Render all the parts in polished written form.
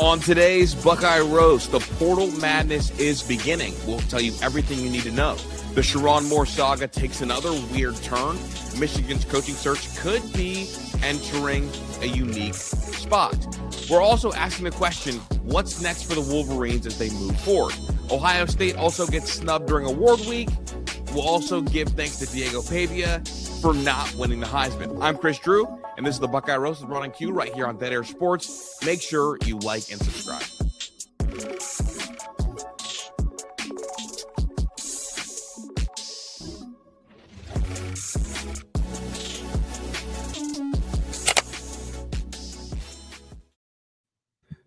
On today's Buckeye Roast, the portal madness is beginning. We'll tell you everything you need to know. The SHERRONE Moore Saga takes another weird turn. Michigan's coaching search could be entering a unique spot. We're also asking the question, what's next for the Wolverines as they move forward? Ohio State also gets snubbed during award week. We'll also give thanks to Diego Pavia for not winning the Heisman. I'm Chris Drew, and this is the Buckeye Roast with Ron and Q right here on Dead Air Sports. Make sure you like and subscribe.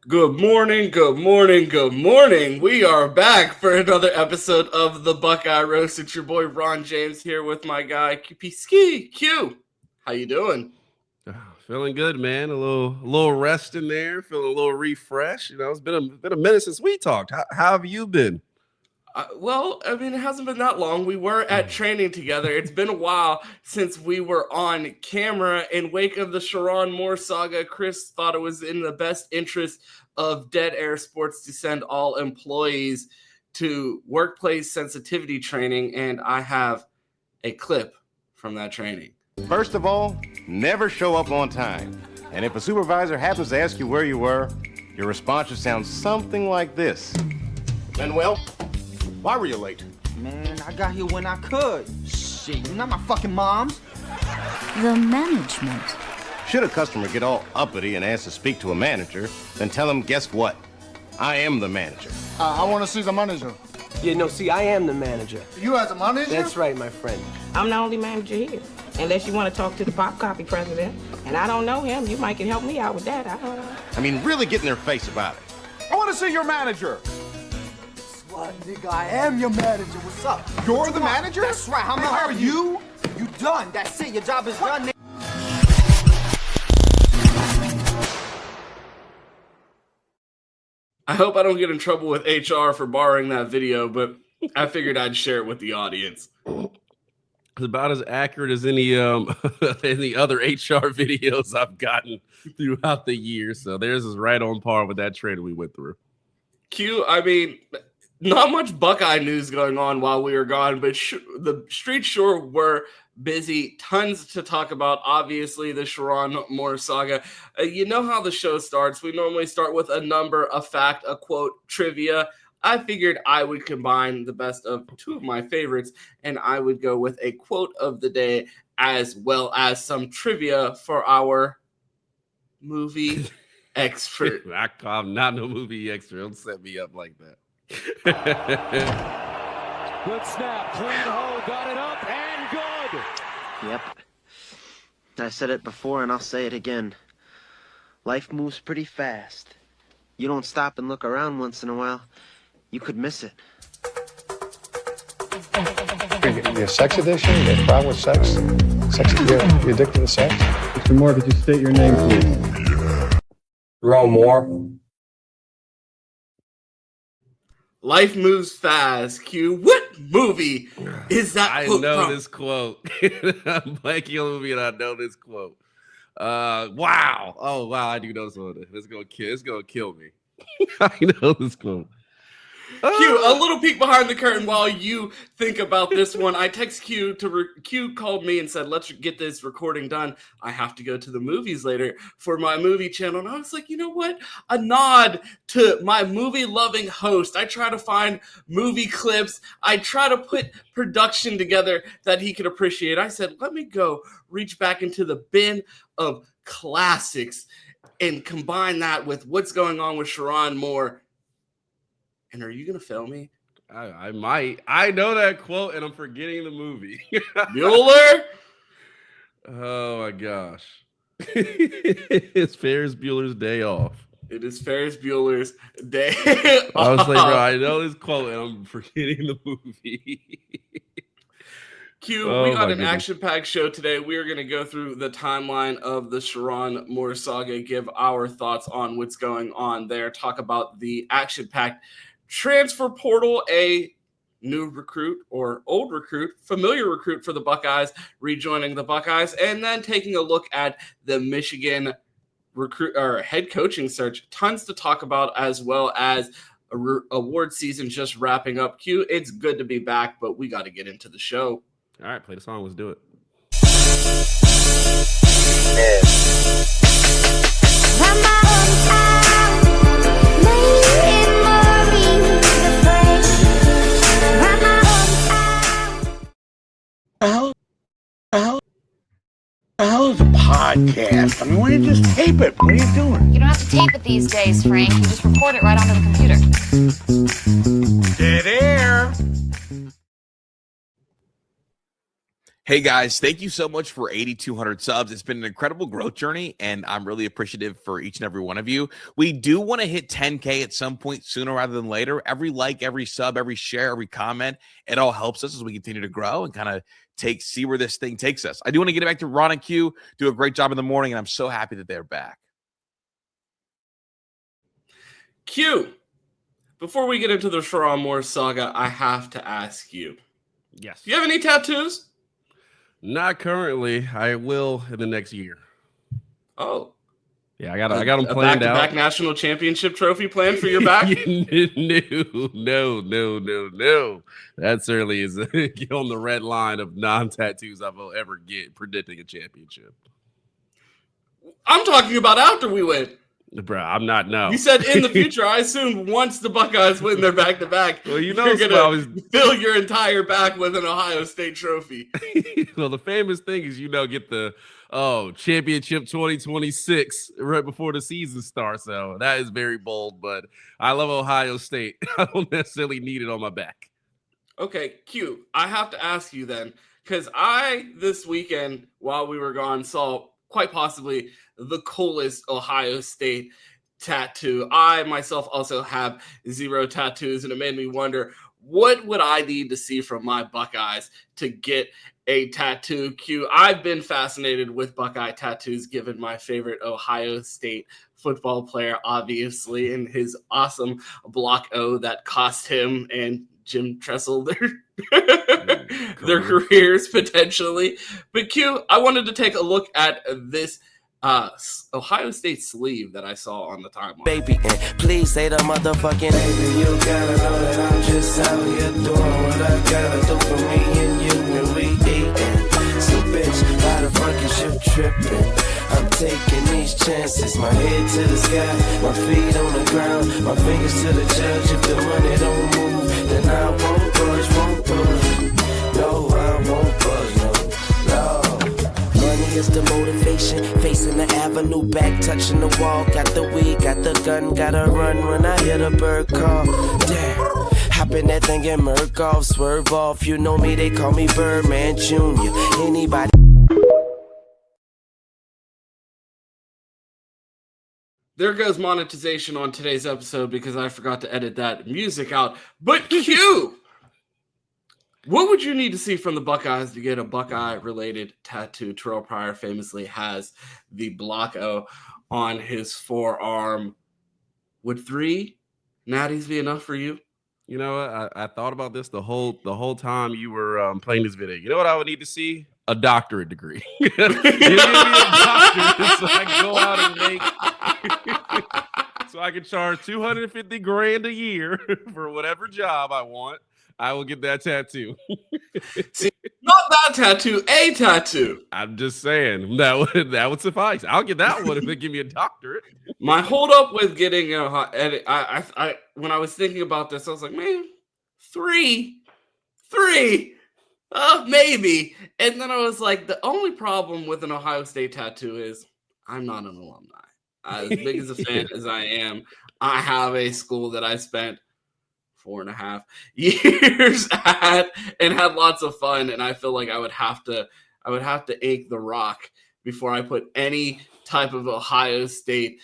Good morning, good morning, good morning. We are back for another episode of the Buckeye Roast. It's your boy Ron James here with my guy QP Q. How you doing? Feeling good, man. A little rest in there. Feeling a little refreshed. You know, it's been a minute since we talked. How have you been? Well, I mean, it hasn't been that long. We were at training together. It's been a while since we were on camera. In wake of the SHERRONE Moore Saga, Chris thought it was in the best interest of Dead Air Sports to send all employees to workplace sensitivity training, and I have a clip from that training. First of all, never show up on time. And if a supervisor happens to ask you where you were, your response should sound something like this. Manuel, why were you late? Man, I got here when I could. Shit, you're not my fucking mom. The management. Should a customer get all uppity and ask to speak to a manager, then tell him, guess what? I am the manager. I want to see the manager. Yeah, no, see, I am the manager. You as a manager? That's right, my friend. I'm the only manager here. Unless you want to talk to the pop copy president. And I don't know him. You might can help me out with that. I don't know. I mean, really get in their face about it. I want to see your manager. What, nigga? I am your manager. What's up? You're the manager? That's right. How are you? You done. That's it. Your job is done, nigga. I hope I don't get in trouble with HR for borrowing that video, but I figured I'd share it with the audience. It's about as accurate as any any other HR videos I've gotten throughout the year. So theirs is right on par with that training we went through. Q, I mean, not much Buckeye news going on while we were gone, but the streets sure were busy. Tons to talk about. Obviously, the SHERRONE Moore Saga. You know how the show starts. We normally start with a number, a fact, a quote, trivia. I figured I would combine the best of two of my favorites, and I would go with a quote of the day as well as some trivia for our movie expert. I'm not no movie expert. Don't set me up like that. Good snap, clean hole, got it up and good. Yep. I said it before and I'll say it again. Life moves pretty fast. You don't stop and look around once in a while, you could miss it. Your sex addiction? You have a problem with sex? You're addicted to sex? Mr. Moore, could you state your name, please? SHERRONE Moore. Life moves fast. Q, what movie is that? I know this quote. I'm blanking on the movie and I know this quote. Wow. Oh wow, I do know this one. It's gonna kill me. I know this quote. Q, a little peek behind the curtain while you think about this one. I text Q Q called me and said, let's get this recording done. I have to go to the movies later for my movie channel. And I was like, you know what? A nod to my movie-loving host. I try to find movie clips. I try to put production together that he could appreciate. I said, let me go reach back into the bin of classics and combine that with what's going on with SHERRONE Moore. And are you going to fail me? I might. I know that quote, and I'm forgetting the movie. Bueller? Oh, my gosh. It's Ferris Bueller's Day Off. It is Ferris Bueller's Day Off. I was like, bro, I know this quote, and I'm forgetting the movie. Q, we got an action-packed show today. We are going to go through the timeline of the SHERRONE Moore Saga, give our thoughts on what's going on there, talk about the action-packed transfer portal, a new recruit or old recruit, familiar recruit for the Buckeyes, rejoining the Buckeyes, and then taking a look at the Michigan recruit or head coaching search. Tons to talk about, as well as award season just wrapping up. Q, it's good to be back, but we got to get into the show. All right, play the song. Let's do it. The hell is a podcast? I mean, why don't you just tape it? What are you doing? You don't have to tape it these days, Frank. You just record it right onto the computer. Dead air. Hey guys, thank you so much for 8,200 subs. It's been an incredible growth journey, and I'm really appreciative for each and every one of you. We do want to hit 10K at some point sooner rather than later. Every like, every sub, every share, every comment, it all helps us as we continue to grow and kind of see where this thing takes us. I do want to get it back to Ron and Q, do a great job in the morning, and I'm so happy that they're back. Q, before we get into the SHERRONE Moore saga, I have to ask you. Yes. Do you have any tattoos? Not currently. I will in the next year. Oh. Yeah, I got them planned out. Back-to-back national championship trophy planned for your back? No. That certainly is on the red line of non-tattoos I will ever get predicting a championship. I'm talking about after we win. Bro, I'm not, no. You said in the future. I assumed once the Buckeyes win their back-to-back, well, you know, you're going to fill your entire back with an Ohio State trophy. Well, the famous thing is, get the championship 2026 right before the season starts. So that is very bold, but I love Ohio State. I don't necessarily need it on my back. Okay, Q, I have to ask you then, because I, this weekend, while we were gone, saw quite possibly the coolest Ohio State tattoo. I myself also have 0 tattoos, and it made me wonder, what would I need to see from my Buckeyes to get a tattoo? Q, I've been fascinated with Buckeye tattoos, given my favorite Ohio State football player, obviously, and his awesome block O that cost him and Jim Tressel their careers potentially. But Q, I wanted to take a look at this Ohio State sleeve that I saw on the timeline. Baby, and please say the motherfucking baby, you gotta know that I'm just out here doing what I gotta do for me and you, and we eating. So bitch, why the fucking ship tripping? I'm taking these chances, my head to the sky, my feet on the ground, my fingers to the judge. If the money don't move, then I won't budge. No, I won't budge, no. Money is the motivation, facing the avenue, back touching the wall. Got the weed, got the gun, gotta run when I hear the bird call. Damn, hop in that thing and murk off, swerve off. You know me, they call me Birdman Jr. Anybody. There goes monetization on today's episode because I forgot to edit that music out. But Q, what would you need to see from the Buckeyes to get a Buckeye-related tattoo? Terrell Pryor famously has the block O on his forearm. Would 3 natties be enough for you? You know what? I thought about this the whole time you were playing this video. You know what I would need to see? A doctorate degree. You give me a doctorate so I can go out and make. So I can charge $250,000 a year for whatever job I want. I will get that tattoo. See, not that tattoo, a tattoo. I'm just saying that would suffice. I'll get that one if they give me a doctorate. My hold up with getting I when I was thinking about this, I was like, man, 3, maybe. And then I was like, the only problem with an Ohio State tattoo is I'm not an alumni. As big as a fan as I am, I have a school that I spent 4.5 years at and had lots of fun. And I feel like I would have to ink the rock before I put any type of Ohio State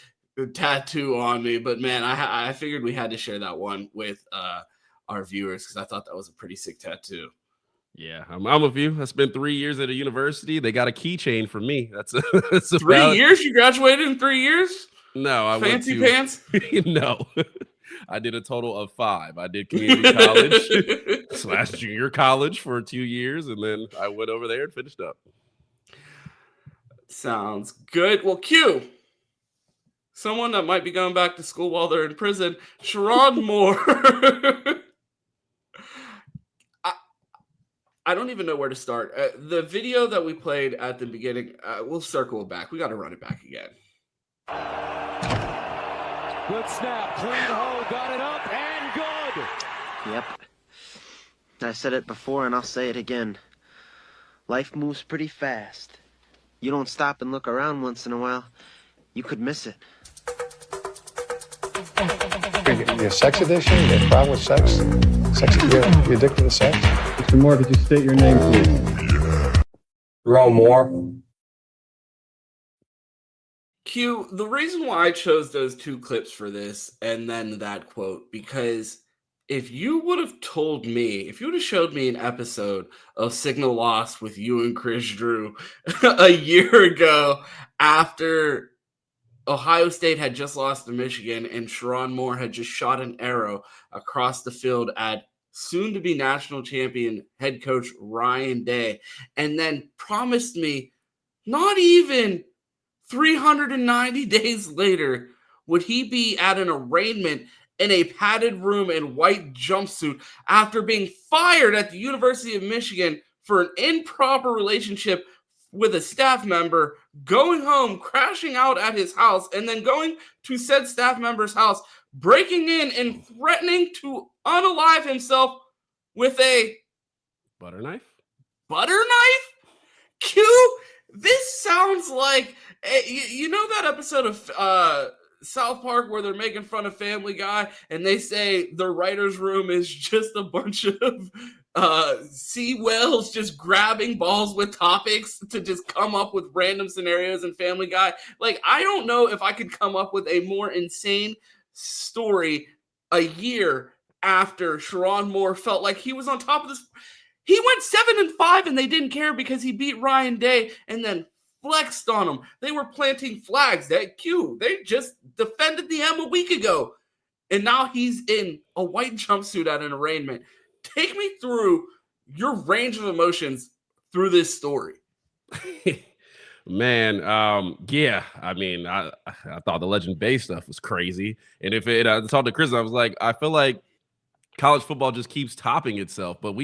tattoo on me. But man, I figured we had to share that one with our viewers because I thought that was a pretty sick tattoo. Yeah, I'm with you. I spent 3 years at a university. They got a keychain for me. That's 3 years? You graduated in 3 years? No, I fancy went pants. No, I did a total of 5. I did community college / junior college for 2 years, and then I went over there and finished up. Sounds good. Well, Q, someone that might be going back to school while they're in prison, Sherrone Moore. I don't even know where to start. The video that we played at the beginning, we'll circle it back. We got to run it back again. Good snap, clean hole, got it up and good. Yep. I said it before and I'll say it again. Life moves pretty fast. You don't stop and look around once in a while, you could miss it. Your sex addiction? You have a problem with sex? You addicted to sex? Mr. Moore, could you state your name, please? Sherrone Moore. Q, the reason why I chose those two clips for this and then that quote, because if you would have told me, if you would have showed me an episode of Signal Lost with you and Chris Drew a year ago after Ohio State had just lost to Michigan and Sherrone Moore had just shot an arrow across the field at soon-to-be national champion head coach Ryan Day, and then promised me not even 390 days later would he be at an arraignment in a padded room and white jumpsuit after being fired at the University of Michigan for an improper relationship with a staff member, going home, crashing out at his house, and then going to said staff member's house, breaking in and threatening to unalive himself with a butter knife? Butter knife? Q, this sounds like, you know that episode of South Park where they're making fun of Family Guy and they say the writer's room is just a bunch of sea whales just grabbing balls with topics to just come up with random scenarios in Family Guy. Like, I don't know if I could come up with a more insane story a year after Sherrone Moore felt like he was on top of this. He went 7-5 and they didn't care because he beat Ryan Day and then flexed on him. They were planting flags. They just defended the M a week ago. And now he's in a white jumpsuit at an arraignment. Take me through your range of emotions through this story. Man, yeah. I mean, I thought the Legend Bay stuff was crazy. And if it, I talked to Chris, I was like, I feel like college football just keeps topping itself. But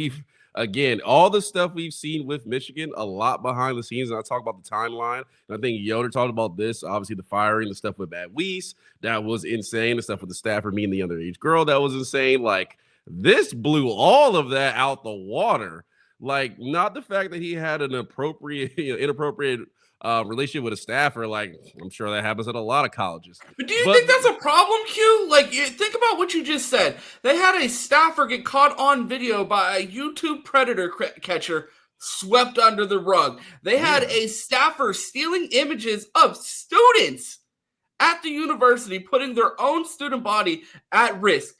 again, all the stuff we've seen with Michigan, a lot behind the scenes. And I talk about the timeline. And I think Yoder talked about this. Obviously, the firing, the stuff with Matt Weiss, that was insane. The stuff with the Stafford meeting the underage girl, that was insane. Like, this blew all of that out the water. Like, not the fact that he had an inappropriate relationship with a staffer. Like, I'm sure that happens at a lot of colleges. But do you think that's a problem, Q? Like, think about what you just said. They had a staffer get caught on video by a YouTube predator catcher, swept under the rug. They had a staffer stealing images of students at the university, putting their own student body at risk.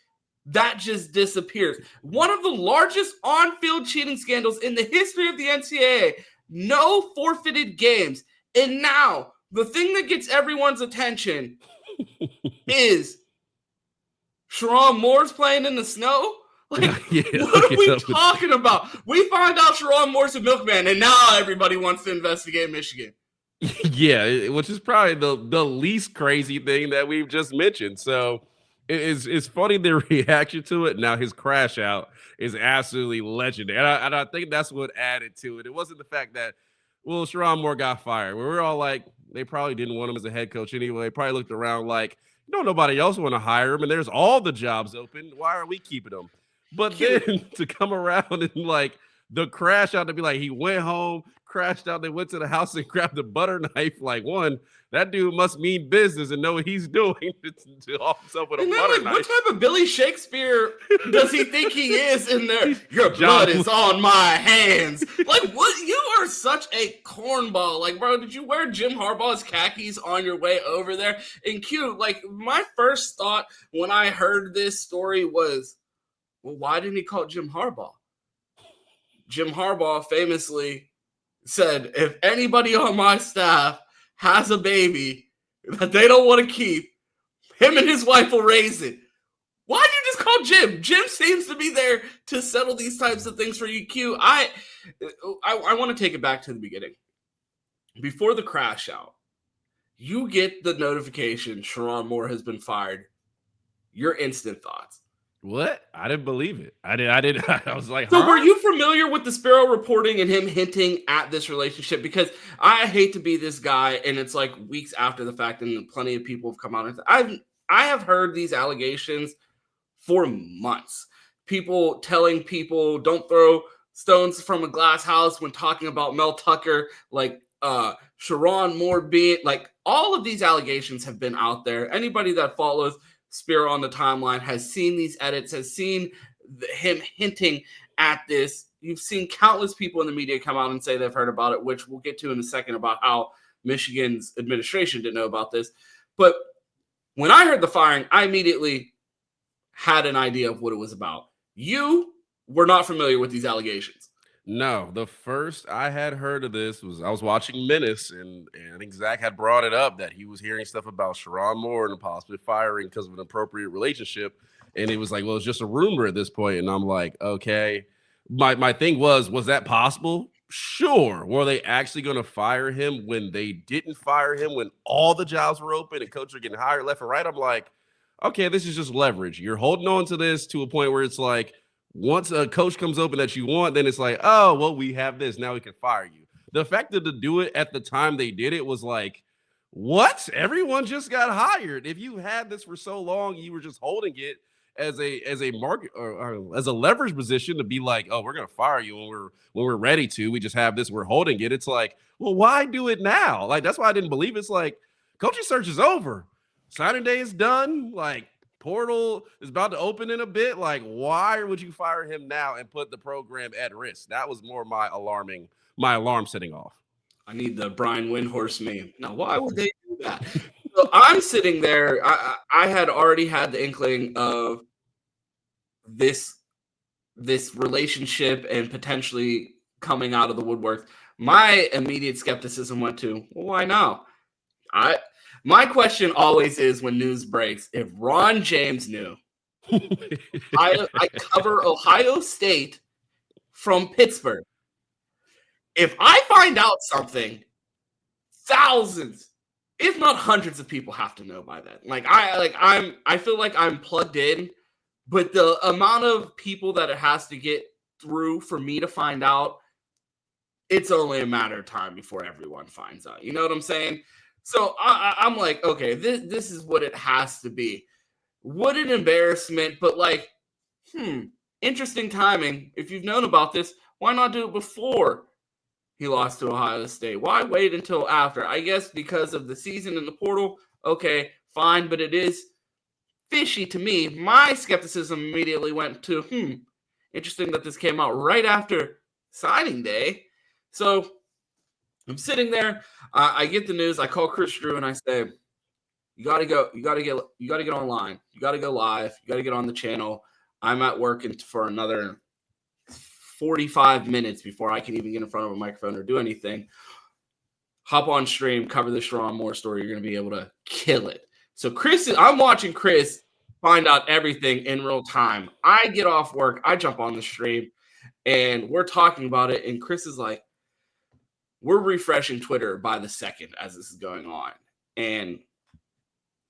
That just disappears. One of the largest on-field cheating scandals in the history of the NCAA. No forfeited games. And now, the thing that gets everyone's attention is Sherrone Moore's playing in the snow? Like, what are we talking about? We find out Sherrone Moore's a milkman, and now everybody wants to investigate Michigan. Yeah, which is probably the least crazy thing that we've just mentioned. So it's funny, the reaction to it. Now his crash out is absolutely legendary. And I think that's what added to it. It wasn't the fact that, well, Sherrone Moore got fired. We were all like, they probably didn't want him as a head coach anyway. They probably looked around like, nobody else want to hire him, and there's all the jobs open. Why are we keeping him? But then to come around and like the crash out to be like, he went home, crashed out, they went to the house and grabbed the butter knife. Like, one, that dude must mean business and know what he's doing to off himself with a butter knife. What type of Billy Shakespeare does he think he is in there? Your blood is on my hands. Like, what? You are such a cornball. Like, bro, did you wear Jim Harbaugh's khakis on your way over there? And Q, like, my first thought when I heard this story was, well, why didn't he call Jim Harbaugh? Jim Harbaugh famously said, if anybody on my staff has a baby that they don't want to keep, him and his wife will raise it. Why do you just call Jim? Jim seems to be there to settle these types of things for you, Q. I want to take it back to the beginning. Before the crash out, You get the notification Sherrone Moore has been fired. Your instant thoughts. What? I didn't believe it. I did. I was like, so huh? were you familiar with the Sparrow reporting and him hinting at this relationship? Because I hate to be this guy, and it's like weeks after the fact, and plenty of people have come out and I have heard these allegations for months. People telling people don't throw stones from a glass house when talking about Mel Tucker, like Sherrone Moore being like, all of these allegations have been out there. Anybody that follows Spiro on the timeline has seen these edits, has seen him hinting at this. You've seen countless people in the media come out and say they've heard about it, which we'll get to in a second about how Michigan's administration didn't know about this. But when I heard the firing, I immediately had an idea of what it was about. You were not familiar with these allegations. No, the first I had heard of this was I was watching Menace, and I think Zach had brought it up that he was hearing stuff about Sherrone Moore and possibly firing because of an inappropriate relationship. And it was like, well, it's just a rumor at this point. And I'm like, okay. My thing was that possible? Sure. Were they actually going to fire him when they didn't fire him, when all the jobs were open and coaches were getting hired left and right? I'm like, okay, this is just leverage. You're holding on to this to a point where it's like, once a coach comes open that you want, then it's like, oh, well, we have this. Now we can fire you. The fact that to do it at the time they did it was like, what? Everyone just got hired. If you had this for so long, you were just holding it as a market or as a leverage position to be like, oh, we're going to fire you when we're ready to. We just have this. We're holding it. It's like, well, why do it now? Like, that's why I didn't believe it. It's like, coaching search is over. Signing day is done. Like, portal is about to open in a bit. Like, why would you fire him now and put the program at risk? That was more my alarm setting off. I need the Brian Windhorst meme. Now, why would they do that? So I'm sitting there. I had already had the inkling of this relationship and potentially coming out of the woodwork. My immediate skepticism went to, well, why now? My question always is when news breaks, if Ron James knew, I cover Ohio State from Pittsburgh. If I find out something, thousands, if not hundreds of people have to know by then. I feel like I'm plugged in, but the amount of people that it has to get through for me to find out, it's only a matter of time before everyone finds out. You know what I'm saying? So I'm like, okay, this is what it has to be. What an embarrassment, but like, interesting timing. If you've known about this, why not do it before he lost to Ohio State? Why wait until after? I guess because of the season in the portal. Okay, fine, but it is fishy to me. My skepticism immediately went to, interesting that this came out right after signing day. So I'm sitting there. I get the news. I call Chris Drew and I say, "You got to go. You got to get online. You got to go live. You got to get on the channel. I'm at work for another 45 minutes before I can even get in front of a microphone or do anything. Hop on stream, cover the Sherrone Moore story. You're going to be able to kill it." So I'm watching Chris find out everything in real time. I get off work. I jump on the stream, and we're talking about it. And Chris is like, we're refreshing Twitter by the second as this is going on. And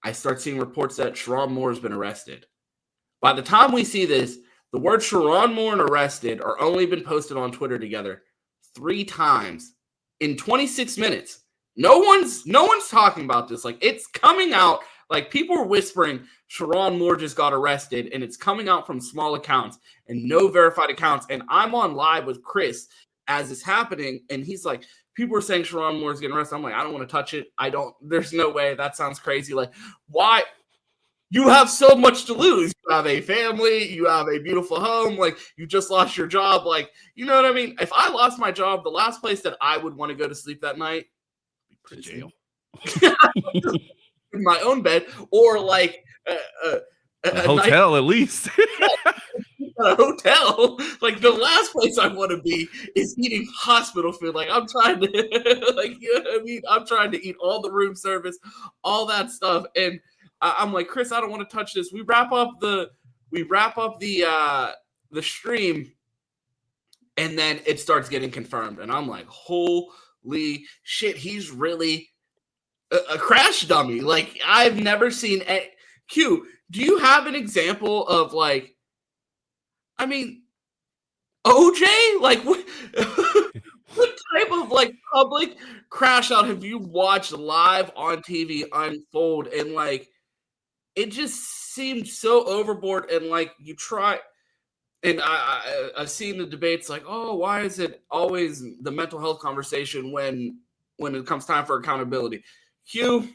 I start seeing reports that Sherrone Moore has been arrested. By the time we see this, the word Sherrone Moore and arrested are only been posted on Twitter together 3 times in 26 minutes. No one's talking about this. Like, it's coming out, like people are whispering Sherrone Moore just got arrested, and it's coming out from small accounts and no verified accounts. And I'm on live with Chris as it's happening, and he's like, people are saying Sherrone Moore is getting arrested. I'm like, I don't want to touch it. There's no way. That sounds crazy. Like, why? You have so much to lose. You have a family. You have a beautiful home. Like, you just lost your job. Like, you know what I mean? If I lost my job, the last place that I would want to go to sleep that night would be jail. In my own bed, or like a hotel, at least. A hotel. Like, the last place I want to be is eating hospital food. Like, I'm trying to, like, you know what I mean? I'm trying to eat all the room service, all that stuff. And I'm like, Chris, I don't want to touch this. We wrap up the stream, and then it starts getting confirmed. And I'm like, holy shit, he's really a crash dummy. Like, I've never seen Q. Do you have an example of like, I mean, OJ? Like, what type of like public crash out have you watched live on TV unfold? And like, it just seemed so overboard. And like, you try, and I've seen the debates like, oh, why is it always the mental health conversation when it comes time for accountability? Q,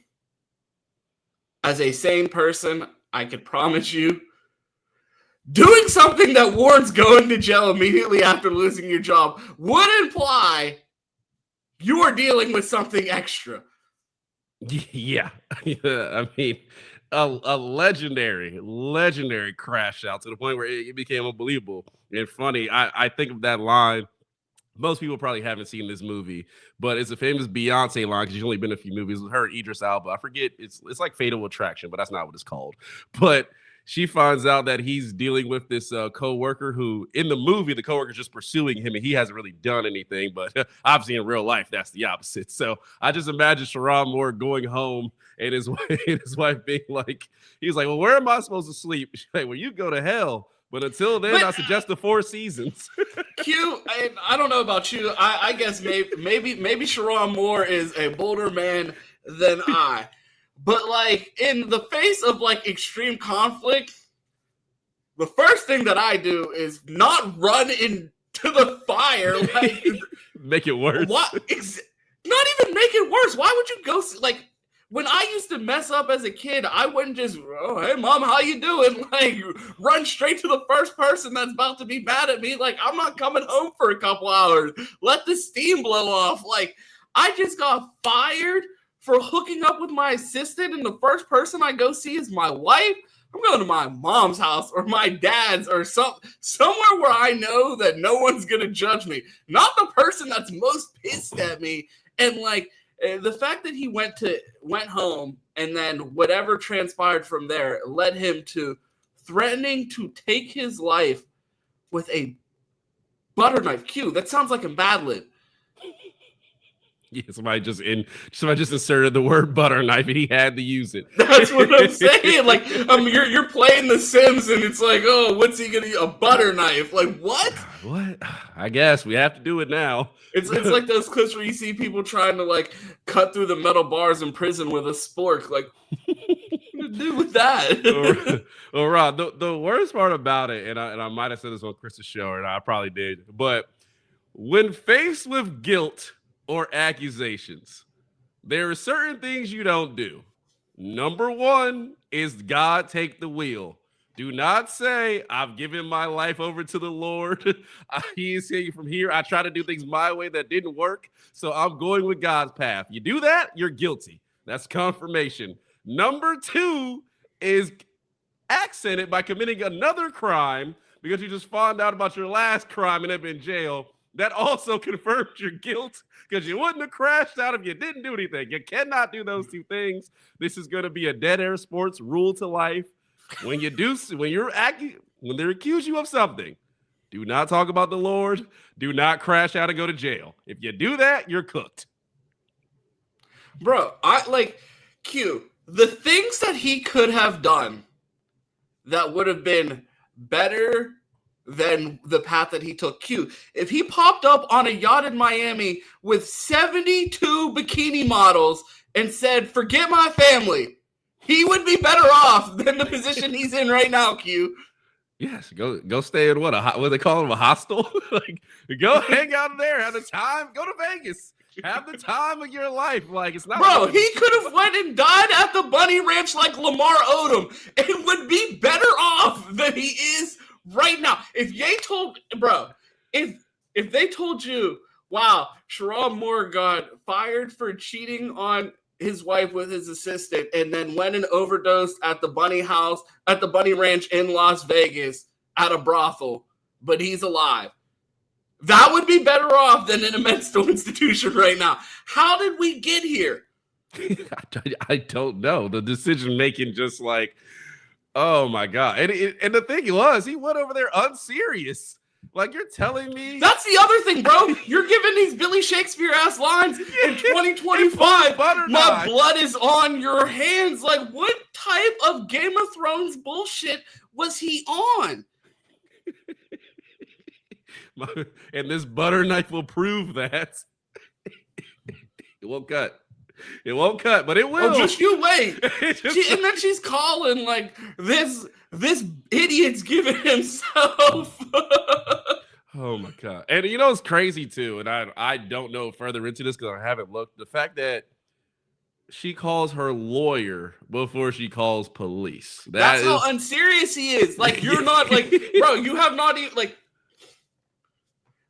as a sane person, I could promise you, doing something that warrants going to jail immediately after losing your job would imply you are dealing with something extra. Yeah. I mean, a legendary crash out to the point where it became unbelievable and funny. I think of that line. Most people probably haven't seen this movie, but it's a famous Beyonce line because she's only been in a few movies with her and Idris Elba. I forget, it's like Fatal Attraction, but that's not what it's called. But she finds out that he's dealing with this co-worker who, in the movie, the co-worker's just pursuing him and he hasn't really done anything. But obviously in real life, that's the opposite. So I just imagine Sherrone Moore going home and his wife being like, he's like, well, where am I supposed to sleep? She's like, well, you go to hell. But until then, I suggest the Four Seasons. Q, I don't know about you. I guess maybe Sherrone Moore is a bolder man than I. But like, in the face of like extreme conflict, the first thing that I do is not run into the fire. Like, make it worse. What? Not even make it worse. Why would you go like? When I used to mess up as a kid, I wouldn't just, oh, hey, mom, how you doing? Like, run straight to the first person that's about to be mad at me. Like, I'm not coming home for a couple hours. Let the steam blow off. Like, I just got fired for hooking up with my assistant, and the first person I go see is my wife. I'm going to my mom's house or my dad's or somewhere where I know that no one's going to judge me. Not the person that's most pissed at me. And, like, the fact that he went home and then whatever transpired from there led him to threatening to take his life with a butter knife. Q, that sounds like a bad lib. Yeah, somebody just inserted the word butter knife and he had to use it. That's what I'm saying. Like, you're playing The Sims and it's like, oh, what's he gonna use? A butter knife? Like, what? What? I guess we have to do it now. It's like those clips where you see people trying to like cut through the metal bars in prison with a spork. Like, what do you do with that? Well, Rod, the worst part about it, and I might have said this on Chris's show, and I probably did, but when faced with guilt or accusations, there are certain things you don't do. Number one is God take the wheel. Do not say, I've given my life over to the Lord. He is saying from here, I try to do things my way that didn't work, so I'm going with God's path. You do that, you're guilty. That's confirmation. Number two is accented by committing another crime because you just found out about your last crime and have been in jail. That also confirms your guilt because you wouldn't have crashed out if you didn't do anything. You cannot do those two things. This is going to be a dead air sports rule to life. When they accuse you of something, do not talk about the Lord. Do not crash out and go to jail. If you do that, you're cooked. Bro, I like Q. The things that he could have done that would have been better than the path that he took. Q, if he popped up on a yacht in Miami with 72 bikini models and said, forget my family, he would be better off than the position he's in right now, Q. Yes, go stay in what they call them, a hostel? Like, go hang out there, have the time, go to Vegas. Have the time of your life. Like, it's not. Bro, he could have went and died at the Bunny Ranch like Lamar Odom and would be better off than he is right now. If they told you, wow, Sherrone Moore got fired for cheating on his wife with his assistant and then went and overdosed at the Bunny Ranch in Las Vegas at a brothel, but he's alive. That would be better off than in a mental institution right now. How did we get here? I don't know. The decision making just like, oh my God. And the thing was, he went over there unserious. Like, you're telling me? That's the other thing, bro. You're giving these Billy Shakespeare ass lines in 2025. My blood is on your hands. Like, what type of Game of Thrones bullshit was he on? And this butter knife will prove that. It won't cut. It won't cut, but it will. Oh, just you wait. And then she's calling like this idiot's giving himself. Oh my God. And you know it's crazy too, and I don't know further into this because I haven't looked. The fact that she calls her lawyer before she calls police. That's how unserious he is. Like, you're not like, bro, you have not even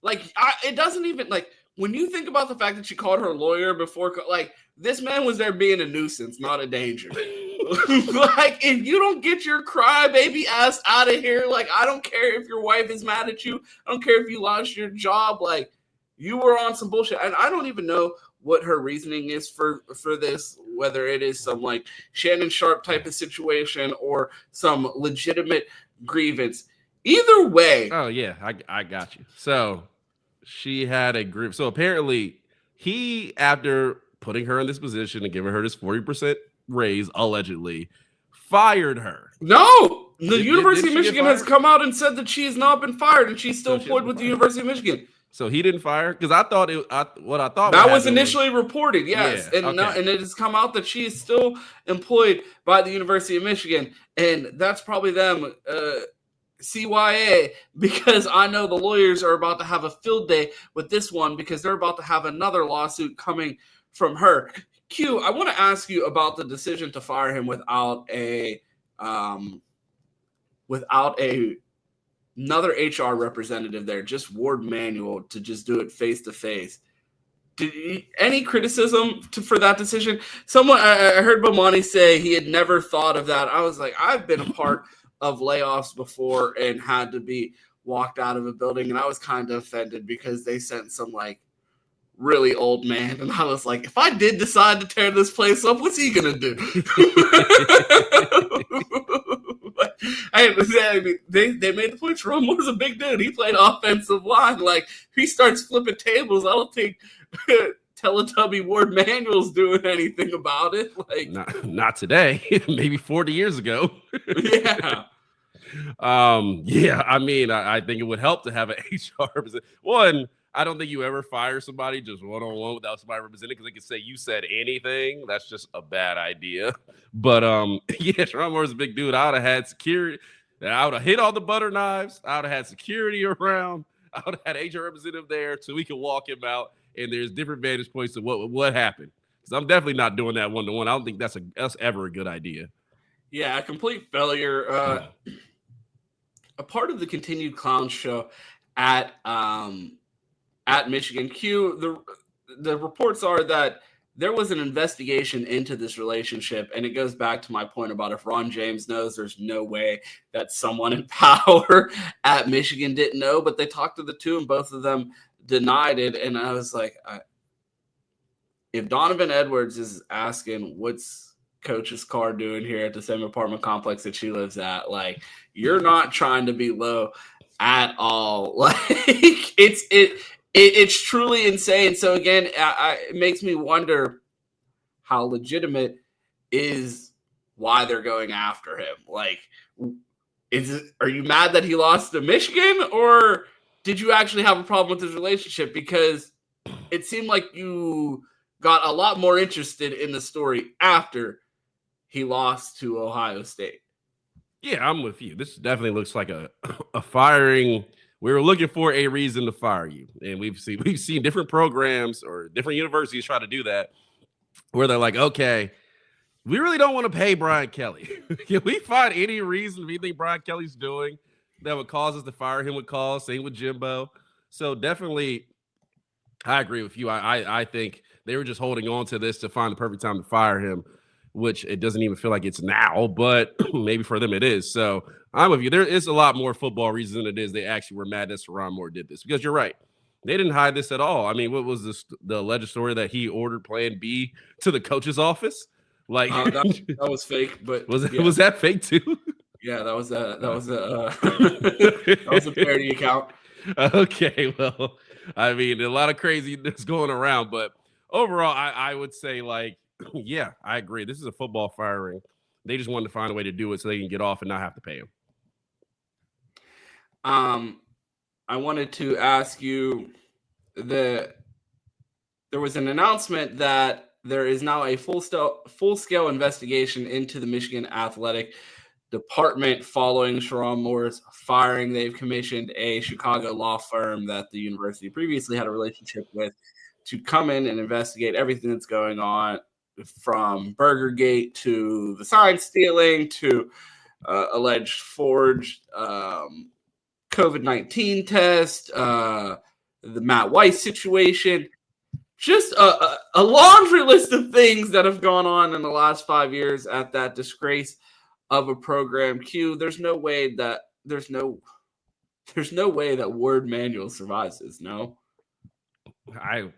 it doesn't even like when you think about the fact that she called her lawyer before, like, this man was there being a nuisance, not a danger. Like, if you don't get your crybaby ass out of here, like, I don't care if your wife is mad at you. I don't care if you lost your job. Like, you were on some bullshit. And I don't even know what her reasoning is for this, whether it is some, like, Shannon Sharp type of situation or some legitimate grievance. Either way. Oh, yeah, I got you. So she had a group. So apparently he, after putting her in this position and giving her this 40% raise, allegedly, fired her. No, the University of Michigan has come out and said that she has not been fired and she's still employed with the University of Michigan. So he didn't fire? Because I thought that was initially reported, yes. Yeah, and it has come out that she is still employed by the University of Michigan. And that's probably them CYA, because I know the lawyers are about to have a field day with this one because they're about to have another lawsuit coming from her. Q, I want to ask you about the decision to fire him without another HR representative there, just Ward Manuel, to just do it face to face. Any criticism for that decision? I heard Bomani say he had never thought of that. I was like, I've been a part of layoffs before and had to be walked out of a building, and I was kind of offended because they sent some like really old man, and I was like, if I did decide to tear this place up, what's he gonna do? They made the point. Sherrone Moore's a big dude. He played offensive line. Like, he starts flipping tables. I don't think Teletubby Ward Manuel's doing anything about it. Like, not today. Maybe 40 years ago. Yeah. Yeah. I mean, I think it would help to have an HR representative. One, I don't think you ever fire somebody just one-on-one without somebody representing, because they can say you said anything. That's just a bad idea. But yeah, Sherrone Moore's a big dude. I would have had security. I would have hit all the butter knives. I would have had security around. I would have had HR representative there so we could walk him out. And there's different vantage points to what happened. Because I'm definitely not doing that one-to-one. I don't think that's ever a good idea. Yeah, a complete failure. A part of the continued clown show at Michigan. Q, the reports are that there was an investigation into this relationship, and it goes back to my point about if Ron James knows, there's no way that someone in power at Michigan didn't know, but they talked to the two, and both of them denied it. And I was like, if Donovan Edwards is asking what's Coach's car doing here at the same apartment complex that she lives at, like, you're not trying to be low at all. Like, it's truly insane. So again, it makes me wonder how legitimate is why they're going after him. Like, are you mad that he lost to Michigan, or did you actually have a problem with his relationship? Because it seemed like you got a lot more interested in the story after he lost to Ohio State. Yeah, I'm with you. This definitely looks like a firing. We were looking for a reason to fire you. And we've seen different programs or different universities try to do that, where they're like, okay, we really don't want to pay Brian Kelly. Can we find any reason we think Brian Kelly's doing that would cause us to fire him with calls? Same with Jimbo. So definitely, I agree with you. I think they were just holding on to this to find the perfect time to fire him, which it doesn't even feel like it's now, but maybe for them it is. So I'm with you. There is a lot more football reasons than it is they actually were mad that Sherrone Moore did this, because you're right. They didn't hide this at all. I mean, what was this? The alleged story that he ordered Plan B to the coach's office? Like that was fake, but was that fake too? Yeah, that was a parody account. Okay, well, I mean, a lot of craziness going around, but overall, I would say, like, yeah, I agree. This is a football firing. They just wanted to find a way to do it so they can get off and not have to pay him. I wanted to ask you there was an announcement that there is now a full-scale investigation into the Michigan Athletic Department following SHERRONE Moore's firing. They've commissioned a Chicago law firm that the university previously had a relationship with to come in and investigate everything that's going on, from Burgergate to the sign stealing to alleged forged COVID-19 test, the Matt Weiss situation. Just a laundry list of things that have gone on in the last 5 years at that disgrace of a program. Q, there's no way that Ward Manuel survives this. No, I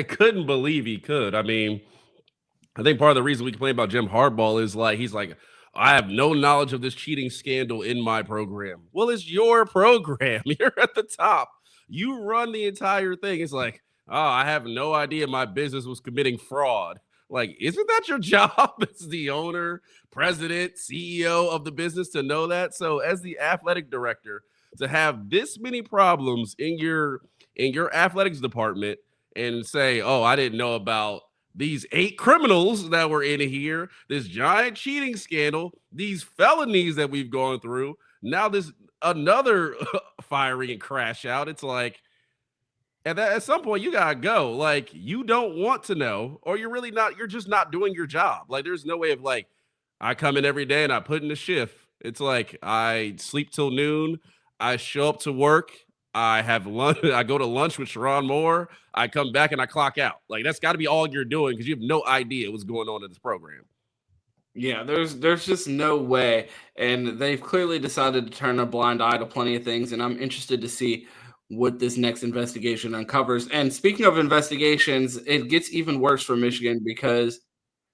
couldn't believe he could. I mean, I think part of the reason we complain about Jim Harbaugh is he's like, I have no knowledge of this cheating scandal in my program. Well, it's your program. You're at the top. You run the entire thing. It's like, oh, I have no idea my business was committing fraud. Like, isn't that your job as the owner, president, CEO of the business to know that? So as the athletic director, to have this many problems in your athletics department and say, oh, I didn't know about these 8 criminals that were in here, this giant cheating scandal, these felonies that we've gone through, now this another firing and crash out. It's like, at some point you gotta go. Like, you don't want to know, or you're just not doing your job. Like, there's no way of like, I come in every day and I put in a shift. It's like I sleep till noon, I show up to work, I have lunch, I go to lunch with SHERRONE Moore, I come back and I clock out. Like, that's got to be all you're doing because you have no idea what's going on in this program. Yeah, there's just no way, and they've clearly decided to turn a blind eye to plenty of things, and I'm interested to see what this next investigation uncovers. And speaking of investigations, it gets even worse for Michigan because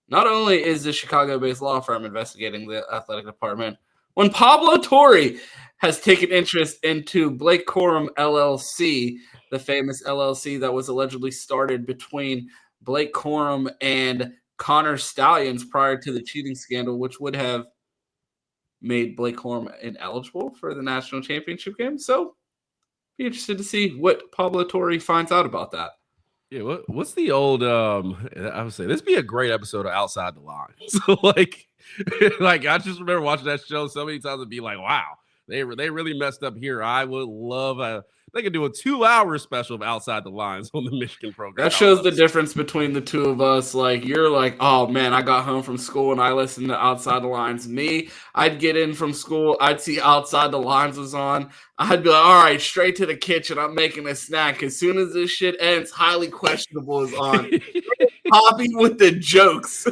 not only is the Chicago-based law firm investigating the athletic department, when Pablo Torre has taken interest into Blake Corum LLC, the famous LLC that was allegedly started between Blake Corum and Connor Stallions prior to the cheating scandal, which would have made Blake Corum ineligible for the national championship game. So be interested to see what Pablo Torre finds out about that. Yeah, what's the old I would say this would be a great episode of Outside the Line. So like I just remember watching that show so many times and be like, wow, they really messed up here. I would love they could do a 2-hour special of Outside the Lines on the Michigan program. That shows the difference between the two of us. Like, you're like, oh man, I got home from school and I listened to Outside the Lines. Me, I'd get in from school, I'd see Outside the Lines was on. I'd be like, all right, straight to the kitchen. I'm making a snack. As soon as this shit ends, Highly Questionable is on. Poppy with the jokes.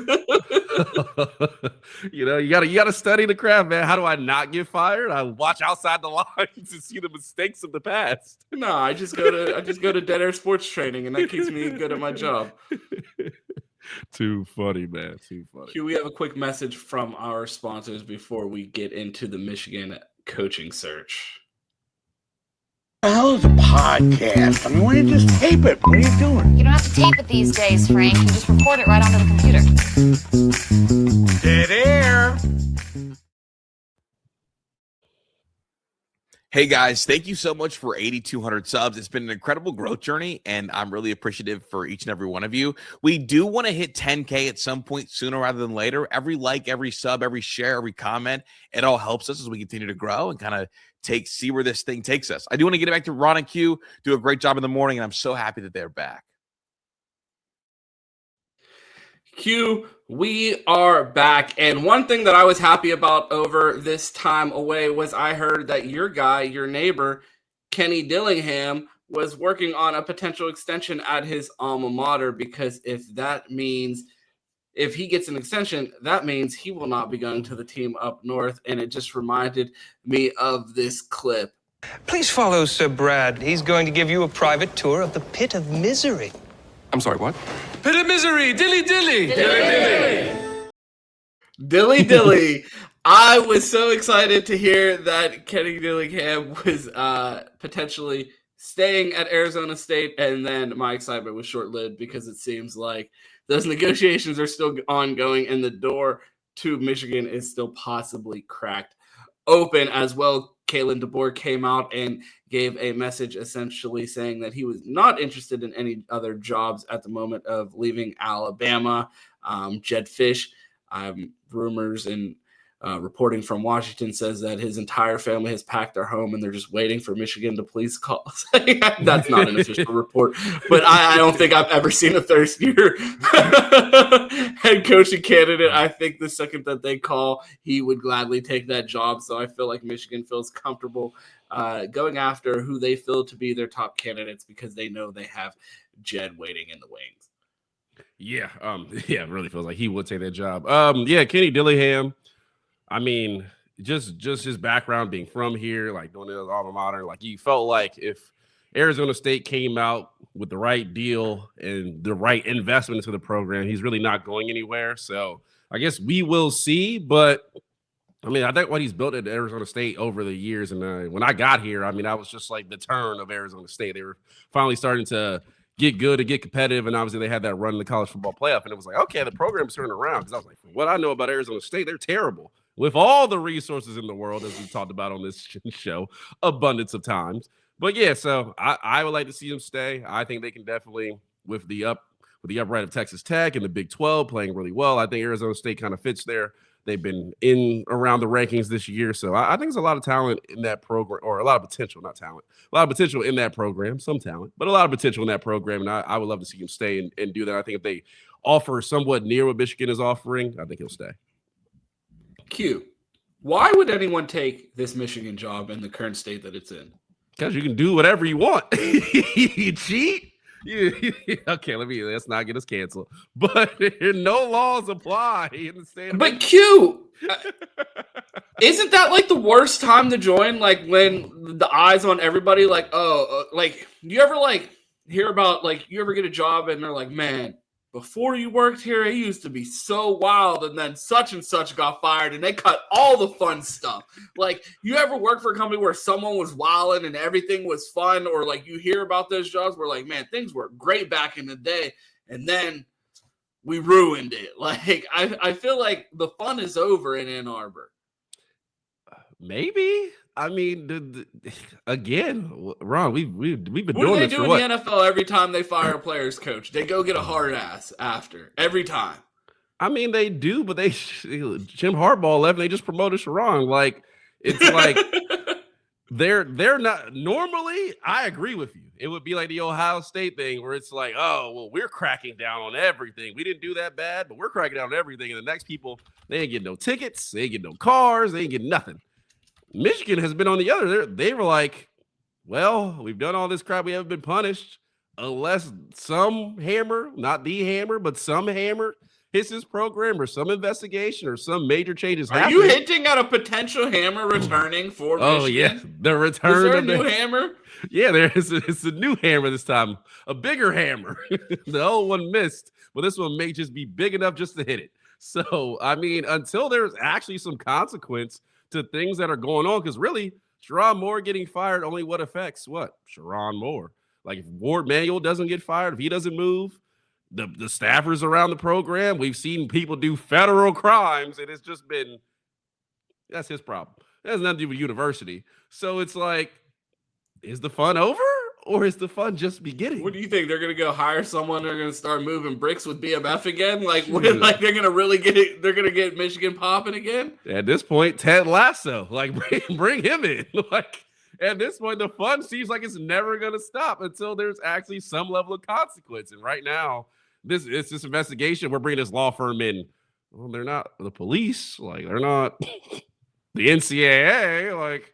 You gotta study the craft, man. How do I not get fired? I watch Outside the Lines to see the mistakes of the past. No, I just go to Dead Air Sports Training, and that keeps me good at my job. Too funny, man. Too funny. Q, we have a quick message from our sponsors before we get into the Michigan coaching search. What the hell is a podcast? I mean, why don't you just tape it? What are you doing? You don't have to tape it these days, Frank. You just record it right onto the computer. Dead air. Hey guys, thank you so much for 8,200 subs. It's been an incredible growth journey, and I'm really appreciative for each and every one of you. We do want to hit 10K at some point sooner rather than later. Every like, every sub, every share, every comment, it all helps us as we continue to grow and kind of see where this thing takes us. I do want to get it back to Ron and Q, do a great job in the morning, and I'm so happy that they're back. Q, we are back. And one thing that I was happy about over this time away was I heard that your guy, your neighbor, Kenny Dillingham, was working on a potential extension at his alma mater, because if he gets an extension, that means he will not be going to the team up north. And it just reminded me of this clip. Please follow Sir Brad. He's going to give you a private tour of the Pit of Misery. I'm sorry, what? Pit of Misery, dilly dilly. Dilly dilly. I was so excited to hear that Kenny Dillingham was potentially staying at Arizona State, and then my excitement was short-lived because it seems like those negotiations are still ongoing, and the door to Michigan is still possibly cracked open as well. Kalen DeBoer came out and gave a message essentially saying that he was not interested in any other jobs at the moment of leaving Alabama. Jedd Fisch, rumors and reporting from Washington says that his entire family has packed their home and they're just waiting for Michigan to please call. That's not an official report, but I don't think I've ever seen a thirstier head coaching candidate. I think the second that they call, he would gladly take that job. So I feel like Michigan feels comfortable going after who they feel to be their top candidates because they know they have Jedd waiting in the wings. Yeah, it really feels like he would take that job. Kenny Dillingham. I mean, just his background being from here, like going to the alma mater, like you felt like if Arizona State came out with the right deal and the right investment into the program, he's really not going anywhere. So I guess we will see. But I mean, I think what he's built at Arizona State over the years, and when I got here, I mean, I was just like the turn of Arizona State. They were finally starting to get good and get competitive, and obviously they had that run in the college football playoff, and it was like, okay, the program's turning around. Because I was like, from what I know about Arizona State, they're terrible. With all the resources in the world, as we talked about on this show, abundance of times. But yeah, so I would like to see them stay. I think they can definitely, with the upright of Texas Tech and the Big 12 playing really well, I think Arizona State kind of fits there. They've been in around the rankings this year. So I think there's a lot of talent in that program, or a lot of potential, not talent, a lot of potential in that program, some talent, but a lot of potential in that program. And I would love to see him stay and do that. I think if they offer somewhat near what Michigan is offering, I think he'll stay. Q, why would anyone take this Michigan job in the current state that it's in? Because you can do whatever you want. You cheat. Okay, let's not get us canceled. But no laws apply in the state. But Q, isn't that like the worst time to join? Like when the eyes on everybody, like, like you ever like hear about like you ever get a job and they're like, man, before you worked here, it used to be so wild, and then such and such got fired, and they cut all the fun stuff. Like, you ever work for a company where someone was wilding and everything was fun, or like you hear about those jobs where like, man, things were great back in the day, and then we ruined it. Like, I feel like the fun is over in Ann Arbor. Maybe. I mean, again, Ron, we've been doing this. What do they do in the NFL every time they fire a player's coach? They go get a hard ass after every time. I mean, they do, but Jim Harbaugh left and they just promoted Sherrone. Like, it's like they're not normally. I agree with you. It would be like the Ohio State thing where it's like, oh, well, we're cracking down on everything. We didn't do that bad, but we're cracking down on everything. And the next people, they ain't getting no tickets, they ain't getting no cars, they ain't getting nothing. Michigan has been on the other. They were like, well, we've done all this crap. We haven't been punished unless some hammer, not the hammer, but some hammer hits this program or some investigation or some major changes happen. Are you hinting at a potential hammer returning for Michigan? Oh, yeah. The return is there of a new hammer? Yeah, it's a new hammer this time. A bigger hammer. The old one missed, but this one may just be big enough just to hit it. So, I mean, until there's actually some consequence to things that are going on, because really, Sherrone Moore getting fired only what affects what? Sherrone Moore. Like if Ward Manuel doesn't get fired, if he doesn't move, the staffers around the program, we've seen people do federal crimes, and it's just been, that's his problem. It has nothing to do with university. So it's like, is the fun over? Or is the fun just beginning? What do you think? They're going to go hire someone? They're going to start moving bricks with BMF again? Like, like they're going to really get it? They're going to get Michigan popping again? At this point, Ted Lasso, like bring him in. Like at this point, the fun seems like it's never going to stop until there's actually some level of consequence. And right now, this investigation. We're bringing this law firm in. Well, they're not the police. Like they're not the NCAA. Like.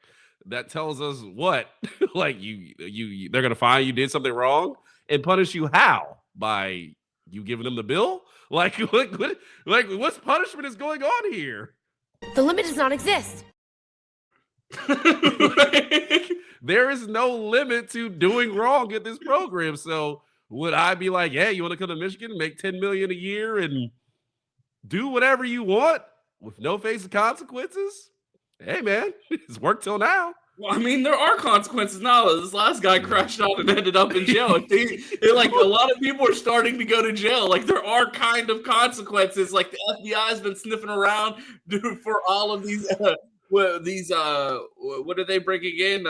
That tells us what? Like they're gonna find you did something wrong and punish you how? By you giving them the bill? Like what's punishment is going on here? The limit does not exist. There is no limit to doing wrong at this program. So would I be like, hey, you want to come to Michigan, make $10 million a year and do whatever you want? with no face of consequences, hey, man, it's worked till now. Well, I mean, there are consequences now. This last guy crashed out and ended up in jail. Like, a lot of people are starting to go to jail. Like, there are kind of consequences. Like, the FBI has been sniffing around for all of these what are they bringing in?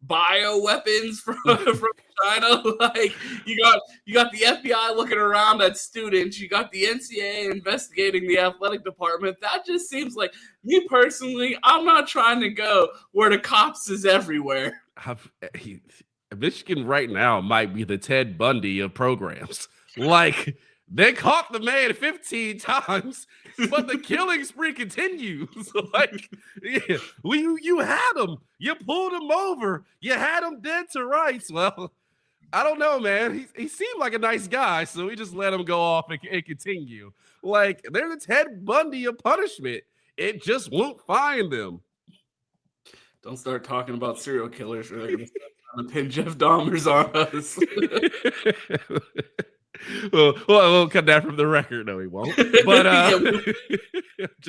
Bio weapons from China. Like, you got the FBI looking around at students. You got the NCAA investigating the athletic department. That just seems like, me personally, I'm not trying to go where the cops is everywhere. Michigan right now might be the Ted Bundy of programs. Like, they caught the man 15 times, but the killing spree continues. Like, yeah, you had him. You pulled him over. You had him dead to rights. Well, I don't know, man. He seemed like a nice guy, so we just let him go off and continue. Like, they're the Ted Bundy of punishment. It just won't find them. Don't start talking about serial killers, or they're going to pin Jeff Dahmer's on us. Well, we'll cut that from the record. No, he won't. But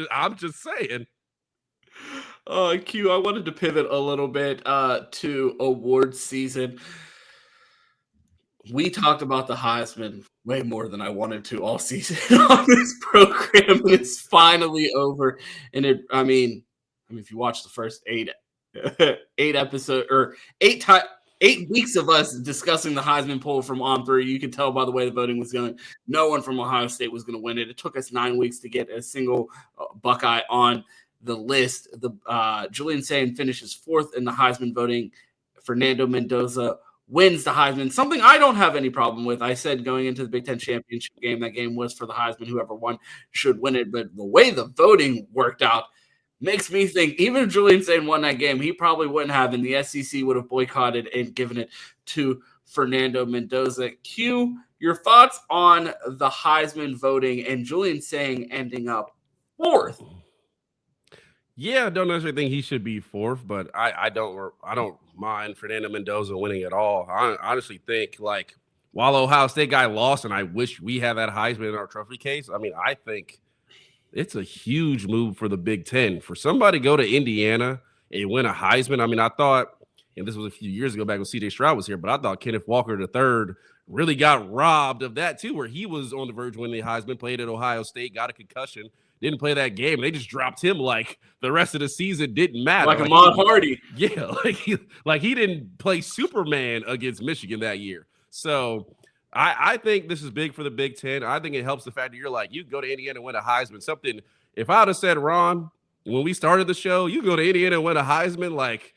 I'm just saying. Q, I wanted to pivot a little bit to awards season. We talked about the Heisman way more than I wanted to all season on this program, and it's finally over. And I mean, if you watch the first eight episodes or 8 weeks of us discussing the Heisman poll from On3, you can tell by the way the voting was going, no one from Ohio State was going to win it. It took us 9 weeks to get a single Buckeye on the list. Julian Sayin finishes fourth in the Heisman voting. Fernando Mendoza wins the Heisman, something I don't have any problem with. I said going into the Big Ten championship game, that game was for the Heisman. Whoever won should win it. But the way the voting worked out makes me think even if Julian Sayin won that game, he probably wouldn't have, and the SEC would have boycotted and given it to Fernando Mendoza. Q, your thoughts on the Heisman voting and Julian Sayin ending up fourth? Yeah, I don't necessarily think he should be fourth, but I don't mind Fernando Mendoza winning at all. I honestly think, like, while Ohio State guy lost, and I wish we had that Heisman in our trophy case, I mean, I think it's a huge move for the Big Ten. For somebody to go to Indiana and win a Heisman, I mean, I thought, and this was a few years ago back when C.J. Stroud was here, but I thought Kenneth Walker III really got robbed of that too, where he was on the verge of winning the Heisman, played at Ohio State, got a concussion, didn't play that game. They just dropped him like the rest of the season didn't matter. Like Ahmad Hardy. Yeah, like he didn't play Superman against Michigan that year. So I think this is big for the Big Ten. I think it helps the fact that you're like, you can go to Indiana and win a Heisman. Something, if I would have said, Ron, when we started the show, you go to Indiana and win a Heisman, like,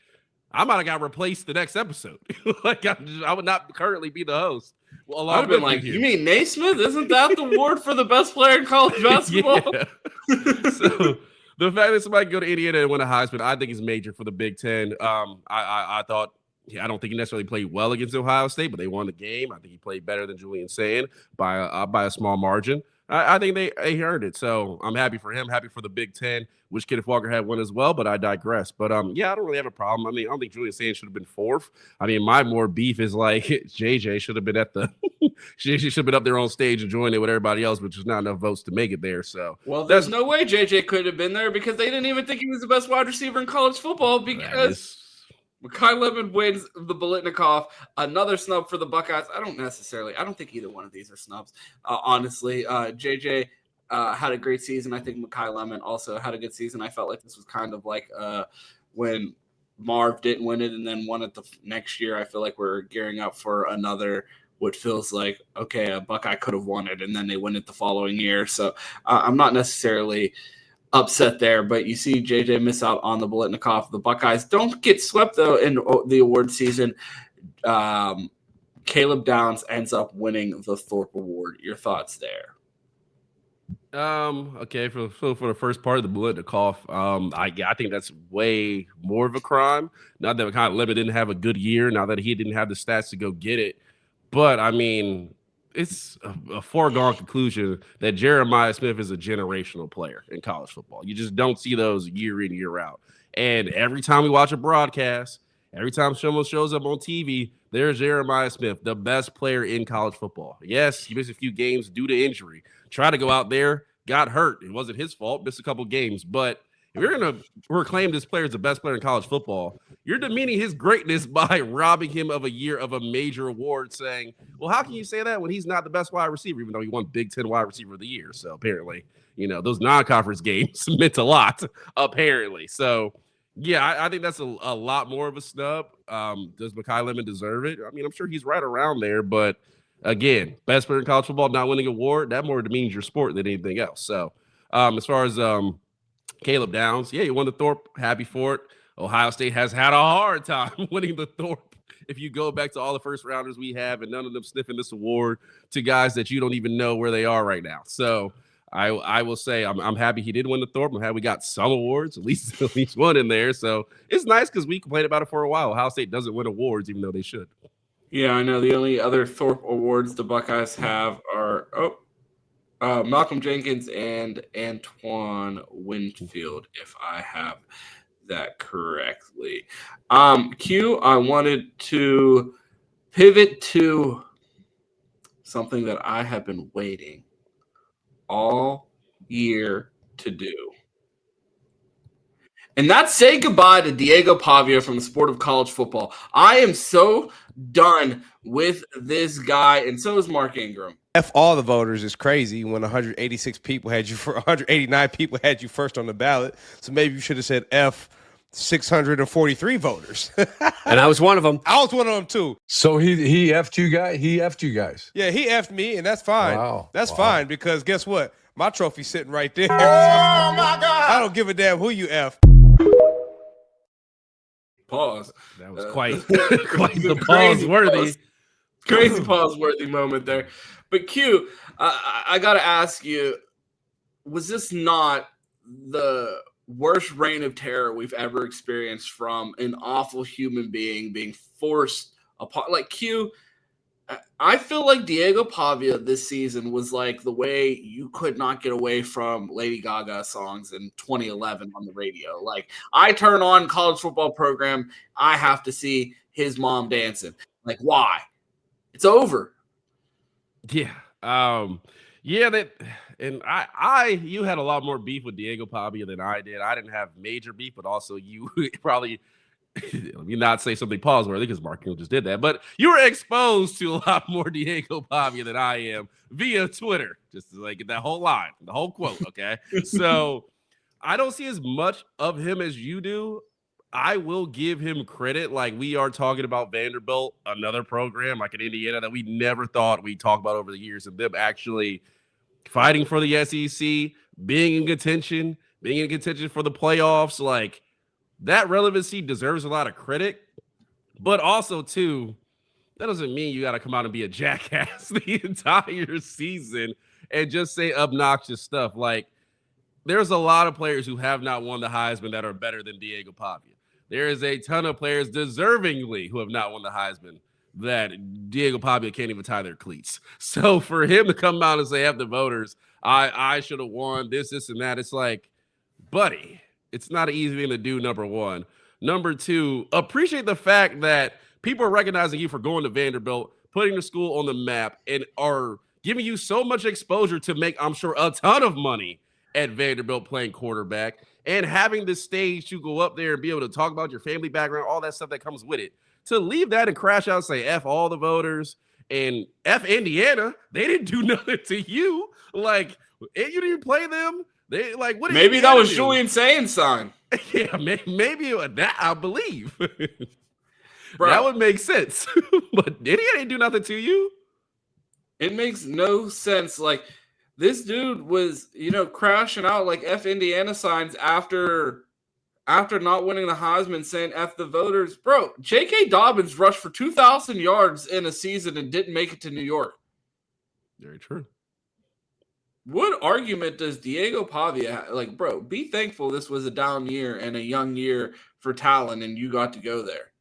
I might have got replaced the next episode. Like, I would not currently be the host. Well, I've been like, you mean Naismith? Isn't that the award for the best player in college basketball? So the fact that somebody can go to Indiana and win a Heisman, I think is major for the Big Ten. I thought, I don't think he necessarily played well against Ohio State, but they won the game. I think he played better than Julian Sayin by a small margin. I think they earned it. So I'm happy for him, happy for the Big Ten. Wish Kenneth Walker had one as well, but I digress. But yeah, I don't really have a problem. I mean, I don't think Julian Sayin should have been fourth. I mean, my more beef is like JJ should have been at the she should have been up there on stage and joined it with everybody else, which is not enough votes to make it there. So well, there's no way JJ could have been there because they didn't even think he was the best wide receiver in college football because Mekhi Lemon wins the Biletnikoff, another snub for the Buckeyes. I don't think either one of these are snubs. Honestly, JJ had a great season. I think Mekhi Lemon also had a good season. I felt like this was kind of like when Marv didn't win it and then won it the next year. I feel like we're gearing up for another, what feels like, okay, a Buckeye could have won it and then they win it the following year. So I'm not necessarily upset there, but you see JJ miss out on the Biletnikoff. The Buckeyes don't get swept, though, in the award season. Caleb Downs ends up winning the Thorpe Award. Your thoughts there? Okay, for the first part of the Biletnikoff, I think that's way more of a crime. Not that Mekhi Lemon didn't have a good year, not that he didn't have the stats to go get it, but I mean, it's a foregone conclusion that Jeremiah Smith is a generational player in college football. You just don't see those year in, year out. And every time we watch a broadcast, every time someone shows up on TV, there's Jeremiah Smith, the best player in college football. Yes, he missed a few games due to injury. Try to go out there, got hurt. It wasn't his fault, missed a couple games. But if you're going to proclaim this player as the best player in college football, you're demeaning his greatness by robbing him of a year of a major award, saying, well, how can you say that when he's not the best wide receiver, even though he won Big Ten wide receiver of the year? So apparently, those non-conference games meant a lot, apparently. So, yeah, I think that's a lot more of a snub. Does Mekhi Lemon deserve it? I mean, I'm sure he's right around there, but again, best player in college football, not winning an award, that more demeans your sport than anything else. So as far as Caleb Downs, yeah, he won the Thorpe. Happy for it. Ohio State has had a hard time winning the Thorpe. If you go back to all the first rounders we have, and none of them sniffing this award to guys that you don't even know where they are right now. So I will say I'm happy he did win the Thorpe. I'm happy we got some awards, at least one in there. So it's nice because we complained about it for a while. Ohio State doesn't win awards, even though they should. Yeah, I know. The only other Thorpe awards the Buckeyes have are Malcolm Jenkins and Antoine Winfield, if I have that correctly. Q, I wanted to pivot to something that I have been waiting all year to do. And that's say goodbye to Diego Pavia from the sport of college football. I am so done with this guy, and so is Mark Ingram. F all the voters is crazy when 189 people had you first on the ballot. So maybe you should have said F 643 voters. And I was one of them. I was one of them too. So he F'd you guys? He F'd you guys? Yeah, he F'd me, and that's fine. Wow. That's fine because guess what? My trophy's sitting right there. Oh, my God. I don't give a damn who you F. Pause. That was quite the pause-worthy. Crazy pause-worthy moment there. But Q, I got to ask you, was this not the worst reign of terror we've ever experienced from an awful human being being forced upon? Like, Q, I feel like Diego Pavia this season was like the way you could not get away from Lady Gaga songs in 2011 on the radio. Like, I turn on college football program, I have to see his mom dancing. Like, why? It's over. Yeah. You had a lot more beef with Diego Pavia than I did. I didn't have major beef, but also you probably let me not say something pause-worthy because Mark Hill just did that, but you were exposed to a lot more Diego Pavia than I am via Twitter. Just to get that whole line, the whole quote, okay? So I don't see as much of him as you do. I will give him credit. Like, we are talking about Vanderbilt, another program like in Indiana that we never thought we'd talk about over the years, and them actually fighting for the SEC, being in contention for the playoffs. Like, that relevancy deserves a lot of credit, but also, too, that doesn't mean you got to come out and be a jackass the entire season and just say obnoxious stuff. Like, there's a lot of players who have not won the Heisman that are better than Diego Pavia. There is a ton of players deservingly who have not won the Heisman that Diego Pavia can't even tie their cleats. So for him to come out and say, F the voters, I should have won this, and that, it's like, buddy, it's not an easy thing to do, number one. Number two, appreciate the fact that people are recognizing you for going to Vanderbilt, putting the school on the map, and are giving you so much exposure to make, I'm sure, a ton of money at Vanderbilt playing quarterback, and having the stage to go up there and be able to talk about your family background, all that stuff that comes with it. To leave that and crash out and say F all the voters and F Indiana, they didn't do nothing to you. Like, you didn't even play them. They like, what? Maybe that was Julian Saying's sign. Yeah, maybe that I believe. That would make sense. But Indiana didn't do nothing to you. It makes no sense. Like, this dude was, crashing out like F Indiana signs after not winning the Heisman, saying F the voters. Bro, J.K. Dobbins rushed for 2,000 yards in a season and didn't make it to New York. Very true. What argument does Diego Pavia have? Like, bro, be thankful this was a down year and a young year for talent, and you got to go there.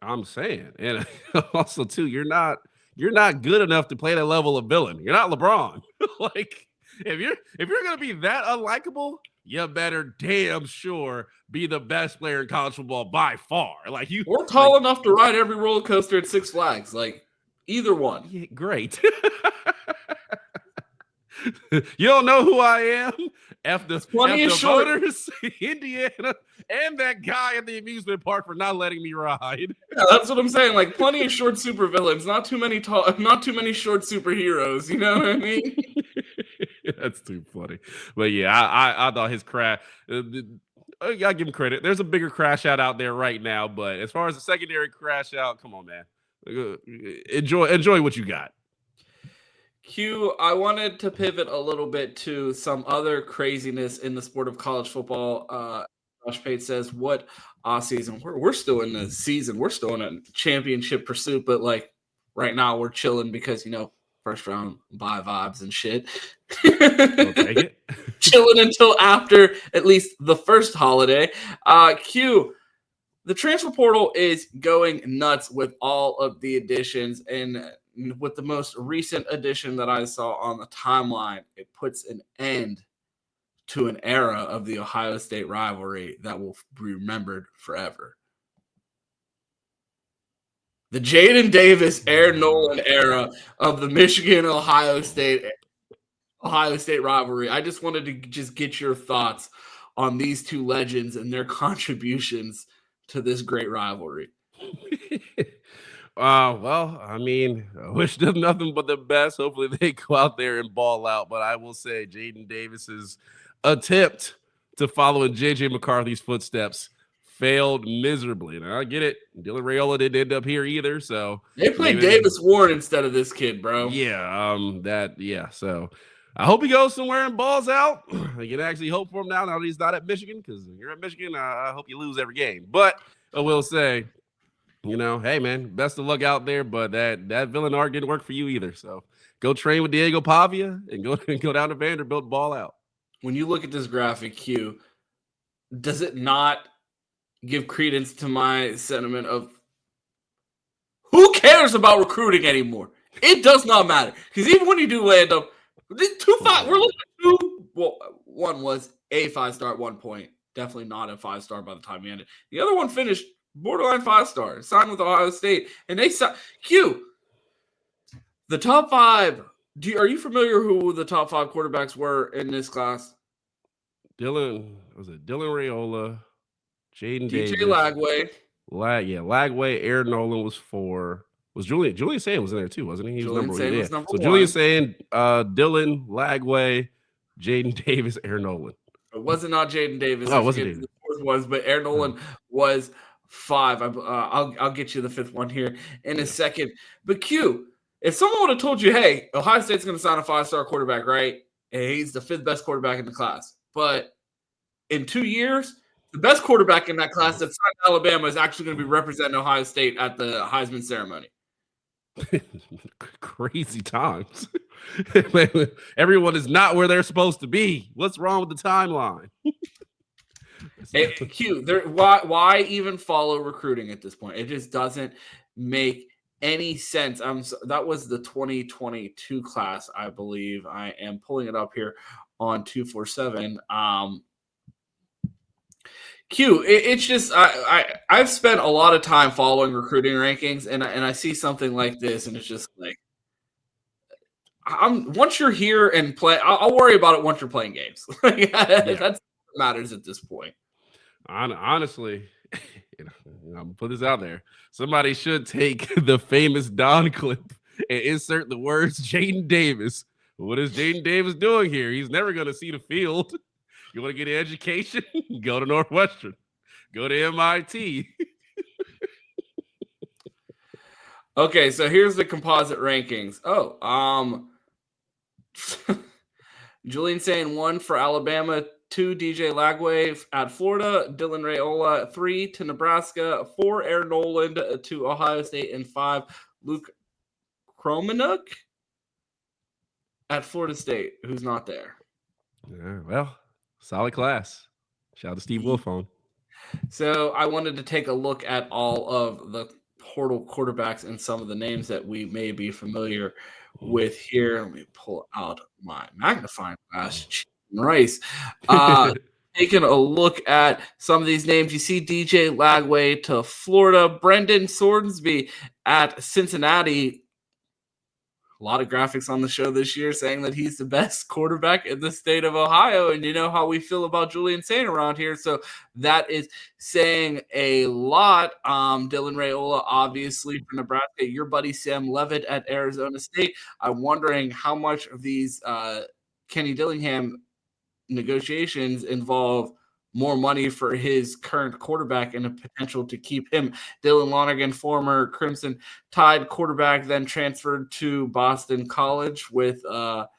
I'm saying. And also, too, you're not good enough to play that level of villain. You're not LeBron. Like, if you're gonna be that unlikable, you better damn sure be the best player in college football by far. Like, we're tall enough to ride every roller coaster at Six Flags. Like, either one. Yeah, great. You don't know who I am? F the and short. voters, Indiana, and that guy at the amusement park for not letting me ride. Yeah, that's what I'm saying. Like plenty of short supervillains, not too many short superheroes. You know what I mean? That's too funny. But yeah, I thought his crash. I gotta give him credit. There's a bigger crash out there right now, but as far as the secondary crash out, come on, man. Enjoy what you got. Q, I wanted to pivot a little bit to some other craziness in the sport of college football. Josh Pate says, what off-season? We're still in the season. We're still in a championship pursuit, but like right now we're chilling because, first round bye vibes and shit. I'll take it. Chilling until after at least the first holiday. Q, the transfer portal is going nuts with all of the additions, and with the most recent addition that I saw on the timeline, it puts an end to an era of the Ohio State rivalry that will be remembered forever. The Jaden Davis, Noland era of the Michigan-Ohio State rivalry. I just wanted to just get your thoughts on these two legends and their contributions to this great rivalry. Well, I mean, I wish them nothing but the best. Hopefully they go out there and ball out. But I will say Jaden Davis's attempt to follow in J.J. McCarthy's footsteps failed miserably. And I get it. Dylan Raiola didn't end up here either. So they played Davis Ward instead of this kid, bro. Yeah. So I hope he goes somewhere and balls out. I can actually hope for him now that he's not at Michigan, because if you're at Michigan, I hope you lose every game. But I will say, hey, man, best of luck out there. But that villain arc didn't work for you either. So go train with Diego Pavia and go down to Vanderbilt, ball out. When you look at this graphic, Q, does it not give credence to my sentiment of who cares about recruiting anymore? It does not matter. Because even when you do land up, we're looking at two. Well, one was a 5-star at one point. Definitely not a 5-star by the time he ended. The other one finished borderline 5-star, signed with Ohio State. And they signed Q. The top 5. Are you familiar who the top 5 quarterbacks were in this class? Dylan Raiola, Jaden Davis, DJ Lagway. Lagway, Aaron Noland was 4. Was Julian Sand was in there too, wasn't he? He was number 1. So 1. Julian Sand, Dylan, Lagway, Jaden Davis, Aaron Noland. It wasn't not Jaden Davis. Oh, it wasn't Davis. The 4th was, but Aaron Noland was 5. I'll get you the 5th one here in a second. But Q, if someone would have told you, hey, Ohio State's going to sign a 5-star quarterback, right? And he's the 5th best quarterback in the class. But in 2 years, the best quarterback in that class that signed Alabama is actually going to be representing Ohio State at the Heisman ceremony. Crazy times. Everyone is not where they're supposed to be. What's wrong with the timeline? Hey, Q, why even follow recruiting at this point? It just doesn't make any sense. That was the 2022 class, I believe. I am pulling it up here on 247. Q, it's just I've spent a lot of time following recruiting rankings, and I see something like this, and it's just like once you're here and play, I'll worry about it once you're playing games. That's what matters at this point. Honestly, I'm gonna put this out there. Somebody should take the famous Don clip and insert the words Jaden Davis. What is Jaden Davis doing here? He's never going to see the field. You want to get an education? Go to Northwestern. Go to MIT. Okay, so here's the composite rankings. Julian Sand 1 for Alabama, 2 DJ Lagway at Florida, Dylan Raiola 3 to Nebraska, 4 Aaron Noland to Ohio State, and 5 Luke Kromenuk at Florida State, who's not there. Yeah, well, solid class. Shout out to Steve Wilfone. So I wanted to take a look at all of the portal quarterbacks and some of the names that we may be familiar with here. Let me pull out my magnifying glass. Rice. Taking a look at some of these names, you see DJ Lagway to Florida, Brendan Sordensby at Cincinnati. a lot of graphics on the show this year saying that he's the best quarterback in the state of Ohio. And you know how we feel about Julian Saint around here. So that is saying a lot. Dylan Raiola, obviously, for Nebraska. Your buddy Sam Levitt at Arizona State. I'm wondering how much of these Kenny Dillingham negotiations involve more money for his current quarterback and a potential to keep him. Dylan Lonergan, former Crimson Tide quarterback, then transferred to Boston College with Bill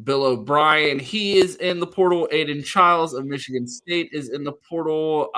O'Brien. He is in the portal. Aiden Childs of Michigan State is in the portal.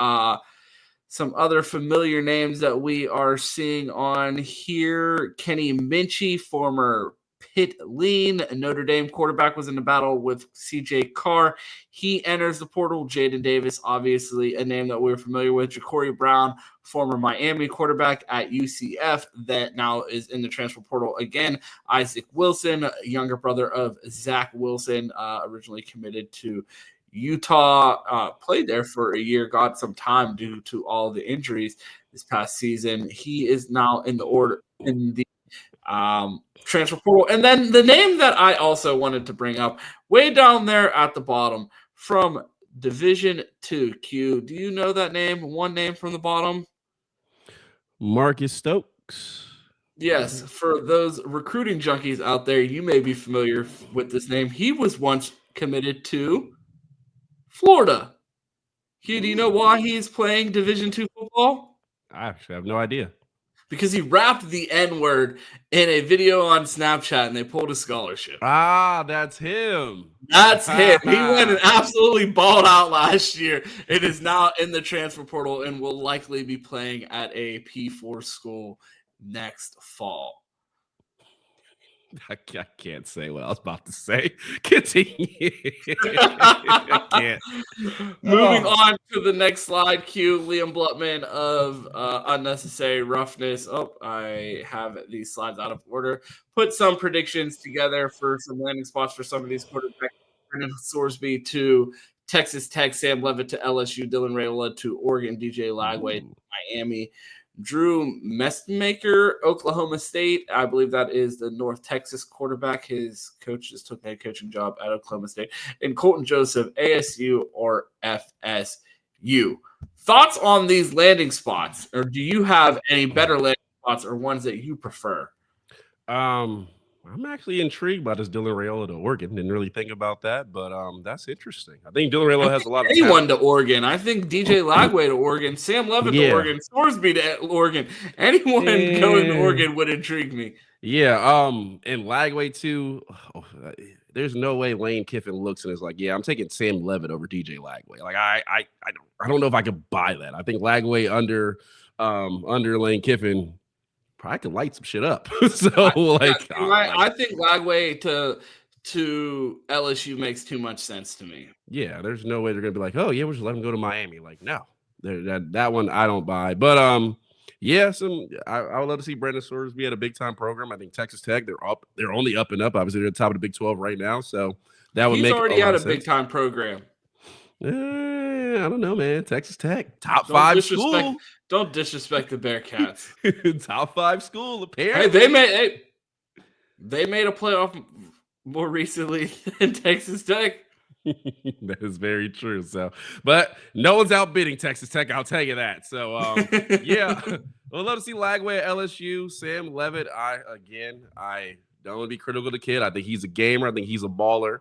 Some other familiar names that we are seeing on here. Kenny Minchie, former Pitt Lean, Notre Dame quarterback, was in the battle with CJ Carr. He enters the portal. Jaden Davis, obviously a name that we're familiar with. Ja'Cory Brown, former Miami quarterback at UCF, that now is in the transfer portal again. Isaac Wilson, younger brother of Zach Wilson, originally committed to Utah, played there for a year, got some time due to all the injuries this past season. He is now in the transfer portal. And then the name that I also wanted to bring up, way down there at the bottom, from Division II. Q, do you know that name? One name from the bottom? Marcus Stokes. Yes, for those recruiting junkies out there, you may be familiar with this name. He was once committed to Florida. Q, do you know why he's playing Division II football? I actually have no idea. Because he rapped the N-word in a video on Snapchat and they pulled a scholarship. Ah, that's him. That's him. He went and absolutely balled out last year. It is now in the transfer portal and will likely be playing at a P4 school next fall. I can't say what I was about to say. Continue. I can't. Moving on to the next slide, Q. Liam Blutman of Unnecessary Roughness. Oh, I have these slides out of order. Put some predictions together for some landing spots for some of these quarterbacks. Brendan Sorsby to Texas Tech, Sam Levitt to LSU, Dylan Raiola to Oregon, DJ Lagway to Miami. Drew Messmaker, Oklahoma State. I believe that is the North Texas quarterback. His coach just took a head coaching job at Oklahoma State. And Colton Joseph, ASU or FSU. Thoughts on these landing spots? Or do you have any better landing spots or ones that you prefer? I'm actually intrigued by this Dylan Raiola to Oregon. Didn't really think about that, but that's interesting. I think Dylan Raiola has a lot of anyone to Oregon. I think DJ Lagway to Oregon, Sam Levitt to Oregon, Sorsby to Oregon. Anyone going to Oregon would intrigue me. Yeah, and Lagway too. There's no way Lane Kiffin looks and is like, yeah, I'm taking Sam Levitt over DJ Lagway. Like I don't know if I could buy that. I think Lagway under Lane Kiffin probably could light some shit up. So I think Lagway to LSU makes too much sense to me. Yeah, there's no way they're gonna be like, oh yeah, we'll just let him go to Miami. Like, no, that one I don't buy. But yeah, I would love to see Brendan Sorsby at a big time program. I think Texas Tech, they're only up and up. Obviously, they're at the top of the Big 12 right now, so that would make already had a big time program. I don't know, man. Texas Tech, top 5 school. Don't disrespect the Bearcats. Top 5 school, apparently. Hey, they made a playoff more recently than Texas Tech. That is very true. So, but no one's outbidding Texas Tech. I'll tell you that. So, yeah, we'd love to see Lagway at LSU. Sam Levitt. I don't want to be critical of the kid. I think he's a gamer. I think he's a baller.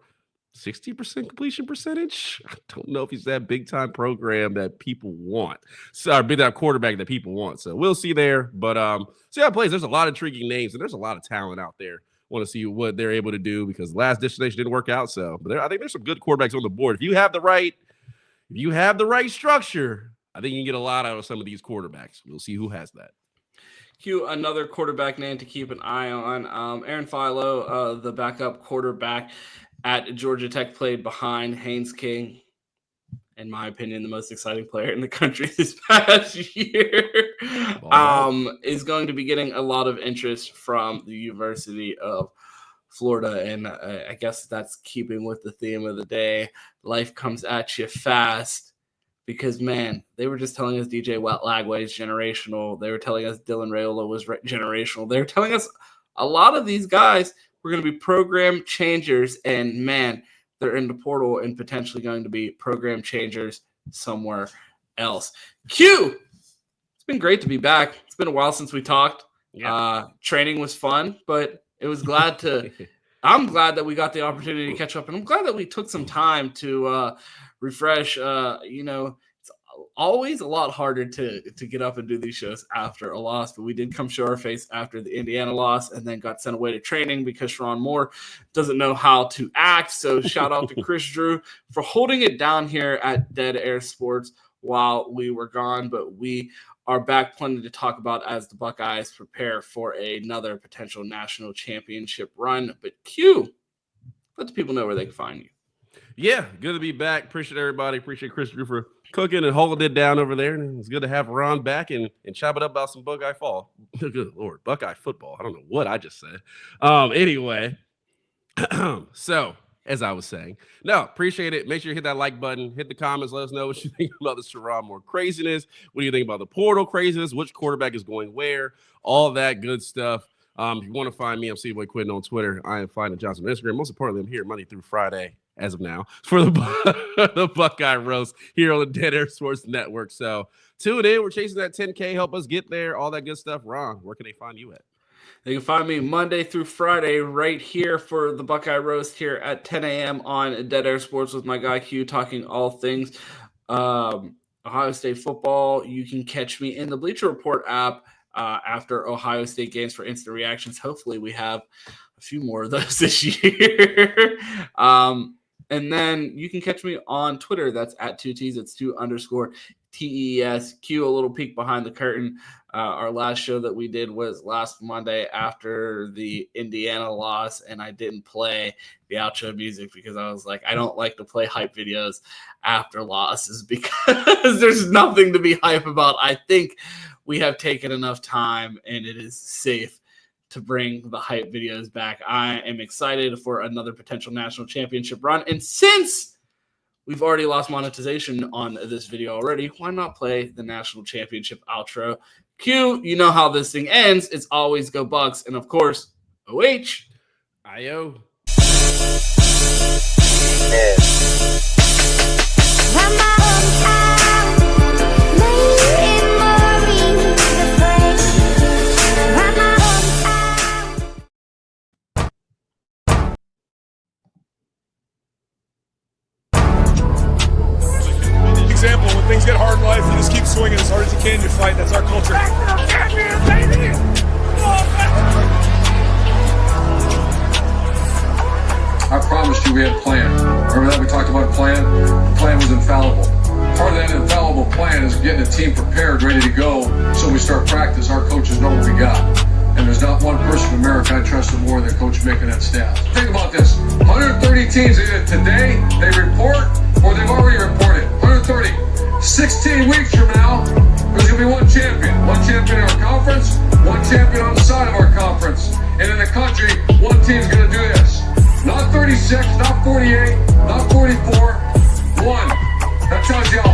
60% completion percentage. I don't know if he's that big time program that people want. Sorry, big time quarterback that people want. So we'll see there. But see how it plays. There's a lot of intriguing names and there's a lot of talent out there. Want to see what they're able to do because the last destination didn't work out. So, but I think there's some good quarterbacks on the board. If you have the right structure, I think you can get a lot out of some of these quarterbacks. We'll see who has that. Q, another quarterback name to keep an eye on. Aaron Philo, the backup quarterback at Georgia Tech, played behind Haynes King. In my opinion, the most exciting player in the country this past year, is going to be getting a lot of interest from the University of Florida. And I guess that's keeping with the theme of the day. Life comes at you fast because, man, they were just telling us DJ Lagway is generational. They were telling us Dylan Raiola was generational. They were telling us a lot of these guys were going to be program changers, and man, they're in the portal and potentially going to be program changers somewhere else. Q, it's been great to be back. It's been a while since we talked. Yeah. Training was fun, but it was glad to I'm glad that we got the opportunity to catch up, and I'm glad that we took some time to refresh. It's always a lot harder to get up and do these shows after a loss, but we did come show our face after the Indiana loss and then got sent away to training because SHERRONE Moore doesn't know how to act. So shout out to Chris Drew for holding it down here at Dead Air Sports while we were gone, but we are back, plenty to talk about as the Buckeyes prepare for another potential national championship run. But Q, let the people know where they can find you. Yeah, good to be back. Appreciate everybody. Appreciate Chris Drew for cooking and holding it down over there. And it's good to have Ron back and chop it up about some Buckeye fall. Good Lord, Buckeye football. I don't know what I just said. Anyway, so as I was saying, appreciate it. Make sure you hit that like button, hit the comments, let us know what you think about the SHERRONE Moore craziness. What do you think about the portal craziness? Which quarterback is going where? All that good stuff. If you want to find me, I'm C-Boy Quinn on Twitter. I am Finding Johnson on Instagram. Most importantly, I'm here Monday through Friday as of now for the Buckeye Roast here on the Dead Air Sports Network. So tune in. We're chasing that 10K. Help us get there. All that good stuff. Ron, where can they find you at? They can find me Monday through Friday right here for the Buckeye Roast here at 10 a.m. on Dead Air Sports with my guy Q, talking all things Ohio State football. You can catch me in the Bleacher Report app after Ohio State games for instant reactions. Hopefully we have a few more of those this year. And then you can catch me on Twitter. That's at 2Ts. It's 2_TES. Q, a little peek behind the curtain. Our last show that we did was last Monday after the Indiana loss, and I didn't play the outro music because I was like, I don't like to play hype videos after losses because there's nothing to be hype about. I think we have taken enough time, and it is safe to bring the hype videos back. I am excited for another potential national championship run. And since we've already lost monetization on this video already, why not play the national championship outro? Q, you know how this thing ends. It's always go Bucks. And of course, OH. IO. Example, when things get hard in life, you just keep swinging as hard as you can, you fight. That's our culture. I promised you we had a plan. Remember that we talked about a plan? The plan was infallible. Part of that infallible plan is getting a team prepared, ready to go, so we start practice. Our coaches know what we got. And there's not one person in America I trusted more than Coach Mick and that staff. Think about this. 130 teams either today they report or they've already reported. 130. 16 weeks from now, there's going to be one champion. One champion in our conference, one champion on the side of our conference. And in the country, one team's going to do this. Not 36, not 48, not 44. One. That tells you how